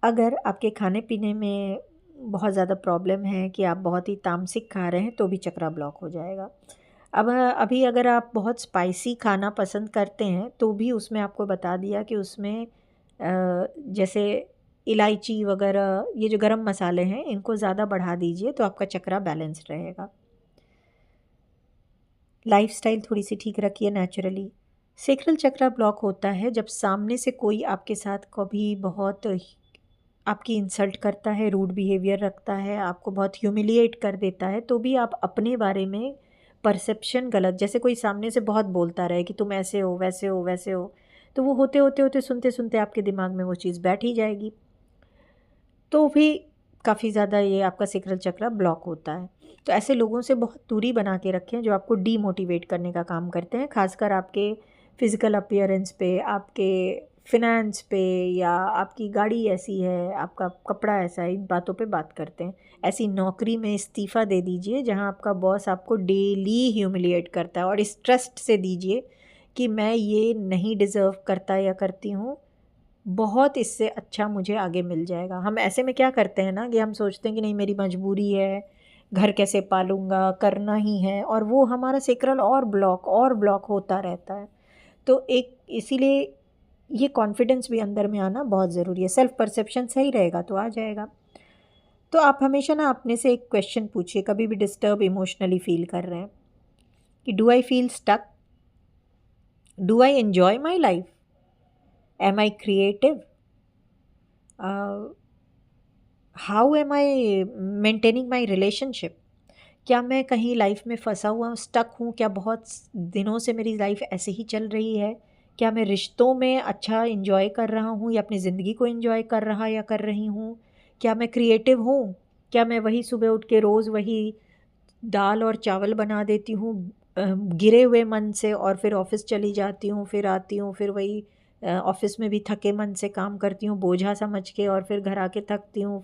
अगर आपके खाने पीने में बहुत ज़्यादा प्रॉब्लम है कि आप बहुत ही तामसिक खा रहे हैं, तो भी चक्रा ब्लॉक हो जाएगा। अब अभी अगर आप बहुत स्पाइसी खाना पसंद करते हैं, तो भी उसमें आपको बता दिया कि उसमें जैसे इलायची वगैरह, ये जो गरम मसाले हैं, इनको ज़्यादा बढ़ा दीजिए तो आपका चक्रा बैलेंस रहेगा। लाइफस्टाइल थोड़ी सी ठीक रखिए नेचुरली। सेक्रल चक्रा ब्लॉक होता है जब सामने से कोई आपके साथ कभी बहुत आपकी इंसल्ट करता है, रूड बिहेवियर रखता है, आपको बहुत ह्यूमिलिएट कर देता है, तो भी आप अपने बारे में परसेप्शन गलत, जैसे कोई सामने से बहुत बोलता रहे कि तुम ऐसे हो, वैसे हो, वैसे हो, तो वो होते सुनते सुनते आपके दिमाग में वो चीज़ बैठ ही जाएगी, तो भी काफ़ी ज़्यादा ये आपका सेक्रल चक्र ब्लॉक होता है। तो ऐसे लोगों से बहुत दूरी बना के रखें जो आपको डीमोटिवेट करने का काम करते हैं, खासकर आपके फिज़िकल अपीयरेंस पे, आपके फिनेंस पे, या आपकी गाड़ी ऐसी है, आपका कपड़ा ऐसा है, इन बातों पे बात करते हैं। ऐसी नौकरी में इस्तीफ़ा दे दीजिए जहां आपका बॉस आपको डेली ह्यूमिलिएट करता है, और इस ट्रस्ट से दीजिए कि मैं ये नहीं डिज़र्व करता या करती हूँ, बहुत इससे अच्छा मुझे आगे मिल जाएगा। हम ऐसे में क्या करते हैं ना, कि हम सोचते हैं कि नहीं मेरी मजबूरी है, घर कैसे पालूंगा, करना ही है, और वो हमारा सेक्रल और ब्लॉक होता रहता है। तो एक इसीलिए ये कॉन्फिडेंस भी अंदर में आना बहुत ज़रूरी है। सेल्फ परसेप्शन सही रहेगा तो आ जाएगा। तो आप हमेशा ना अपने से एक क्वेश्चन पूछिए, कभी भी डिस्टर्ब इमोशनली फील कर रहे हैं, कि do I feel stuck, do I enjoy my life, am I creative, how am I maintaining my relationship, क्या मैं कहीं लाइफ में फंसा हुआ स्टक हूँ, क्या बहुत दिनों से मेरी लाइफ ऐसे ही चल रही है, क्या मैं रिश्तों में अच्छा इंजॉय कर रहा हूँ या अपनी ज़िंदगी को इंजॉय कर रहा या कर रही हूँ, क्या मैं क्रिएटिव हूँ, क्या मैं वही सुबह उठ के रोज़ वही दाल और चावल बना देती हूँ गिरे हुए मन से, और फिर ऑफिस चली जाती हूँ, फिर आती हूँ, फिर वही ऑफिस में भी थके मन से काम करती हूँ, बोझा समझ के, और फिर घर आके थकती हूँ।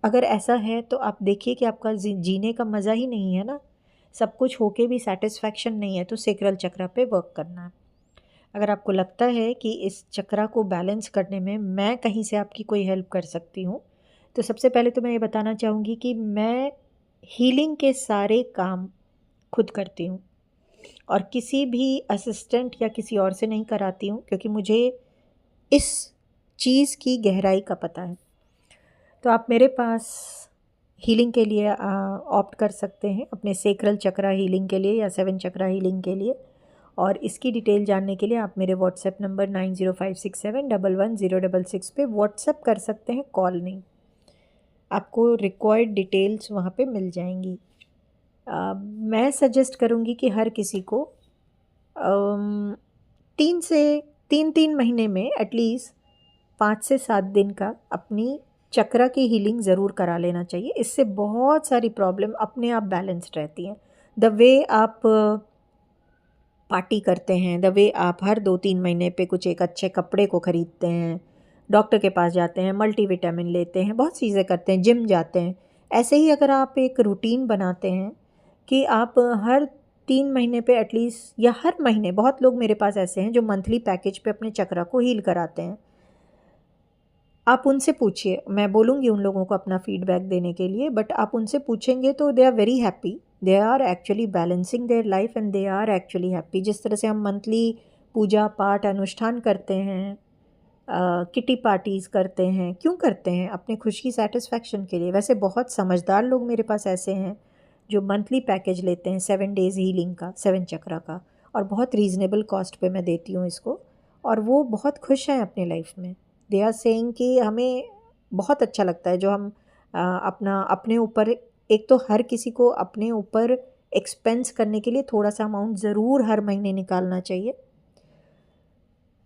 अगर ऐसा है तो आप देखिए कि आपका जीने का मज़ा ही नहीं है ना, सब कुछ होके भी सेटिस्फैक्शन नहीं है, तो सेक्रल चक्रा पे वर्क करना है। अगर आपको लगता है कि इस चक्रा को बैलेंस करने में मैं कहीं से आपकी कोई हेल्प कर सकती हूँ, तो सबसे पहले तो मैं ये बताना चाहूँगी कि मैं हीलिंग के सारे काम खुद करती हूँ और किसी भी असिस्टेंट या किसी और से नहीं कराती हूँ, क्योंकि मुझे इस चीज़ की गहराई का पता है। तो आप मेरे पास हीलिंग के लिए ऑप्ट कर सकते हैं, अपने सेक्रल चक्रा हीलिंग के लिए या 7 चक्रा हीलिंग के लिए। और इसकी डिटेल जानने के लिए आप मेरे व्हाट्सएप नंबर 9056711106 पे व्हाट्सएप कर सकते हैं, कॉल नहीं। आपको रिक्वायर्ड डिटेल्स वहाँ पे मिल जाएंगी। मैं सजेस्ट करूँगी कि हर किसी को 3 महीने में एटलीस्ट 5 से 7 दिन का अपनी चक्रा की हीलिंग ज़रूर करा लेना चाहिए। इससे बहुत सारी प्रॉब्लम अपने आप बैलेंस्ड रहती हैं। द वे आप पार्टी करते हैं, द वे आप हर 2-3 महीने पे कुछ एक अच्छे कपड़े को ख़रीदते हैं, डॉक्टर के पास जाते हैं, मल्टीविटामिन लेते हैं, बहुत चीज़ें करते हैं, जिम जाते हैं, ऐसे ही अगर आप एक रूटीन बनाते हैं कि आप हर 3 महीने पे एटलीस्ट, या हर महीने, बहुत लोग मेरे पास ऐसे हैं जो मंथली पैकेज पे अपने चक्रा को हील कराते हैं। आप उनसे पूछिए, मैं बोलूँगी उन लोगों को अपना फीडबैक देने के लिए, बट आप उनसे पूछेंगे तो they are very happy, they are actually balancing their life and they are actually happy. जिस तरह से हम मंथली पूजा पाठ अनुष्ठान करते हैं, किटी पार्टीज़ करते हैं, क्यों करते हैं? अपने खुशी सेटिस्फैक्शन के लिए। वैसे बहुत समझदार लोग मेरे पास ऐसे हैं जो मंथली पैकेज लेते हैं 7 डेज़ हीलिंग का, 7 चक्रा का, और बहुत रीज़नेबल कॉस्ट पे मैं देती हूँ इसको, और वो बहुत खुश हैं अपने लाइफ में। दे आर सेइंग कि हमें बहुत अच्छा लगता है जो हम अपना अपने ऊपर, एक तो हर किसी को अपने ऊपर एक्सपेंस करने के लिए थोड़ा सा अमाउंट ज़रूर हर महीने निकालना चाहिए।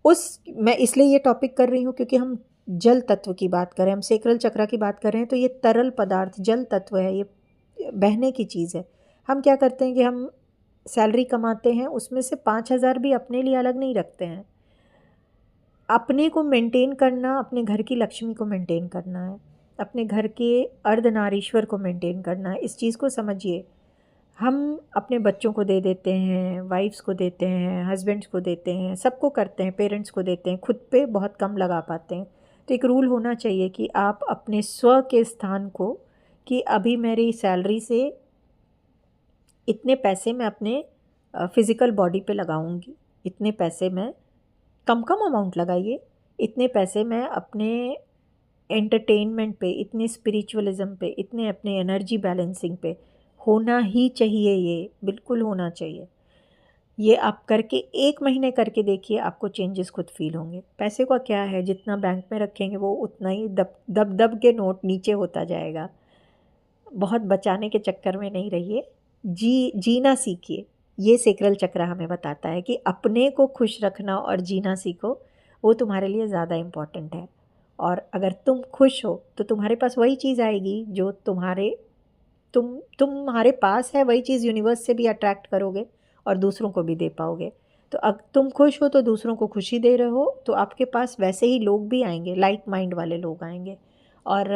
मैं इसलिए ये टॉपिक कर रही हूँ क्योंकि हम जल तत्व की बात करें, हम सेक्रल चक्रा की बात कर रहे हैं, तो ये तरल पदार्थ जल तत्व है, ये बहने की चीज़ है। हम क्या करते हैं कि हम सैलरी कमाते हैं, उसमें से 5,000 भी अपने लिए अलग नहीं रखते हैं। अपने को मेंटेन करना, अपने घर की लक्ष्मी को मेंटेन करना है, अपने घर के अर्धनारीश्वर को मेंटेन करना है। इस चीज़ को समझिए। हम अपने बच्चों को दे देते हैं, वाइफ्स को देते हैं, हस्बैंड्स को देते हैं, सबको करते हैं, पेरेंट्स को देते हैं, खुद पे बहुत कम लगा पाते हैं। तो एक रूल होना चाहिए कि आप अपने स्व के स्थान को, कि अभी मेरी सैलरी से इतने पैसे मैं अपने फिज़िकल बॉडी पे लगाऊंगी, इतने पैसे मैं, कम कम अमाउंट लगाइए, इतने पैसे मैं अपने एंटरटेनमेंट पे, इतने स्पिरिचुअलिज्म पे, इतने अपने एनर्जी बैलेंसिंग पे होना ही चाहिए, ये बिल्कुल होना चाहिए। ये आप करके 1 महीने करके देखिए, आपको चेंजेस खुद फील होंगे। पैसे का क्या है, जितना बैंक में रखेंगे वो उतना ही दब दब दब के नोट नीचे होता जाएगा। बहुत बचाने के चक्कर में नहीं रहिए, जीना सीखिए। ये सेक्रल चक्र हमें बताता है कि अपने को खुश रखना और जीना सीखो, वो तुम्हारे लिए ज़्यादा इम्पॉर्टेंट है। और अगर तुम खुश हो तो तुम्हारे पास वही चीज़ आएगी जो तुम्हारे पास है, वही चीज़ यूनिवर्स से भी अट्रैक्ट करोगे और दूसरों को भी दे पाओगे। तो अगर तुम खुश हो तो दूसरों को खुशी दे रहे हो, तो आपके पास वैसे ही लोग भी आएंगे, लाइक माइंड वाले लोग आएंगे। और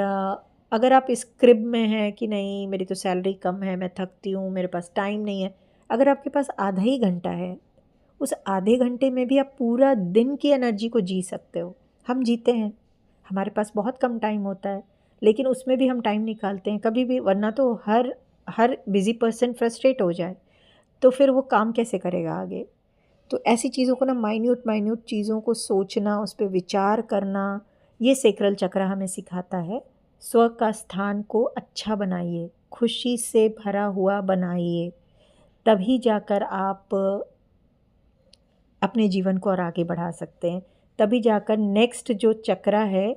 अगर आप इस क्रिब में हैं कि नहीं मेरी तो सैलरी कम है, मैं थकती हूँ, मेरे पास टाइम नहीं है, अगर आपके पास आधा ही घंटा है, उस आधे घंटे में भी आप पूरा दिन की एनर्जी को जी सकते हो। हम जीते हैं, हमारे पास बहुत कम टाइम होता है, लेकिन उसमें भी हम टाइम निकालते हैं कभी भी, वरना तो हर बिज़ी पर्सन फ्रस्ट्रेट हो जाए तो फिर वो काम कैसे करेगा आगे। तो ऐसी चीज़ों को ना, माइन्यूट माइन्यूट चीज़ों को सोचना, उस पर विचार करना, ये सेक्रल चक्र हमें सिखाता है। स्व का स्थान को अच्छा बनाइए, खुशी से भरा हुआ बनाइए, तभी जाकर आप अपने जीवन को और आगे बढ़ा सकते हैं। तभी जाकर नेक्स्ट जो चक्र है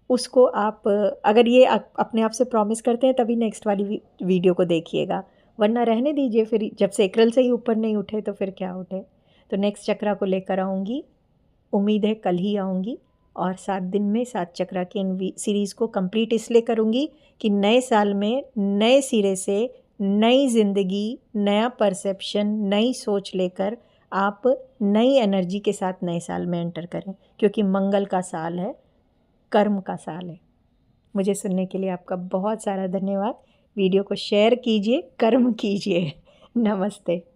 उसको आप, अगर ये अपने आप से प्रॉमिस करते हैं तभी नेक्स्ट वाली वीडियो को देखिएगा, वरना रहने दीजिए। फिर जब सेक्रल से ही ऊपर नहीं उठे तो फिर क्या उठे। तो नेक्स्ट चक्र को लेकर आऊँगी, उम्मीद है कल ही आऊँगी, और 7 दिन में 7 चक्र की इन सीरीज़ को कंप्लीट इसलिए करूँगी कि नए साल में नए सिरे से नई ज़िंदगी, नया परसेप्शन, नई सोच लेकर आप नई एनर्जी के साथ नए साल में एंटर करें, क्योंकि मंगल का साल है, कर्म का साल है। मुझे सुनने के लिए आपका बहुत सारा धन्यवाद। वीडियो को शेयर कीजिए, कर्म कीजिए। नमस्ते।